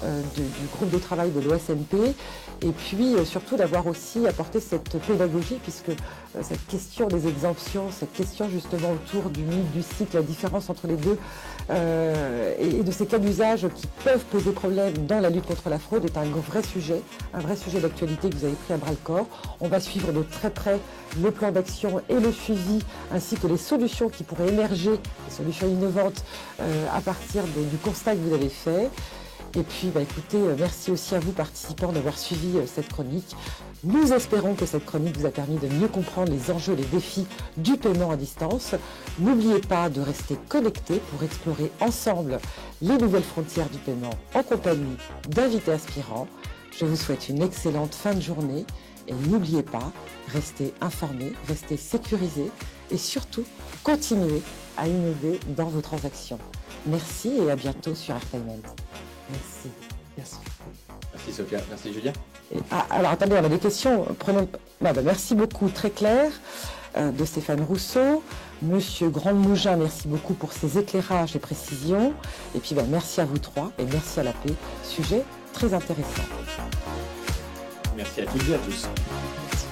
du groupe de travail de l'OSMP. Et puis surtout d'avoir aussi apporté cette pédagogie, puisque cette question des exemptions, cette question justement autour du mythe, du cycle, la différence entre les deux, et de ces cas d'usage qui peuvent poser problème dans la lutte contre la fraude est un vrai sujet d'actualité que vous avez pris à bras le corps. On va suivre de très près le plan d'action et le suivi, ainsi que les solutions qui pourraient émerger, les solutions innovantes à partir du constat que vous avez fait. Et puis, écoutez, merci aussi à vous, participants, d'avoir suivi cette chronique. Nous espérons que cette chronique vous a permis de mieux comprendre les enjeux et les défis du paiement à distance. N'oubliez pas de rester connectés pour explorer ensemble les nouvelles frontières du paiement en compagnie d'invités aspirants. Je vous souhaite une excellente fin de journée et n'oubliez pas, restez informés, restez sécurisés et surtout, continuez à innover dans vos transactions. Merci et à bientôt sur Airpayment. Merci. Merci. Merci Sophia, merci Julien. Alors attendez, on a des questions. Merci beaucoup, très clair, de Stéphane Rousseau. Monsieur Grandmougin, merci beaucoup pour ces éclairages et précisions. Et puis merci à vous trois et merci à la paix. Sujet très intéressant. Merci à toutes et à tous. Merci.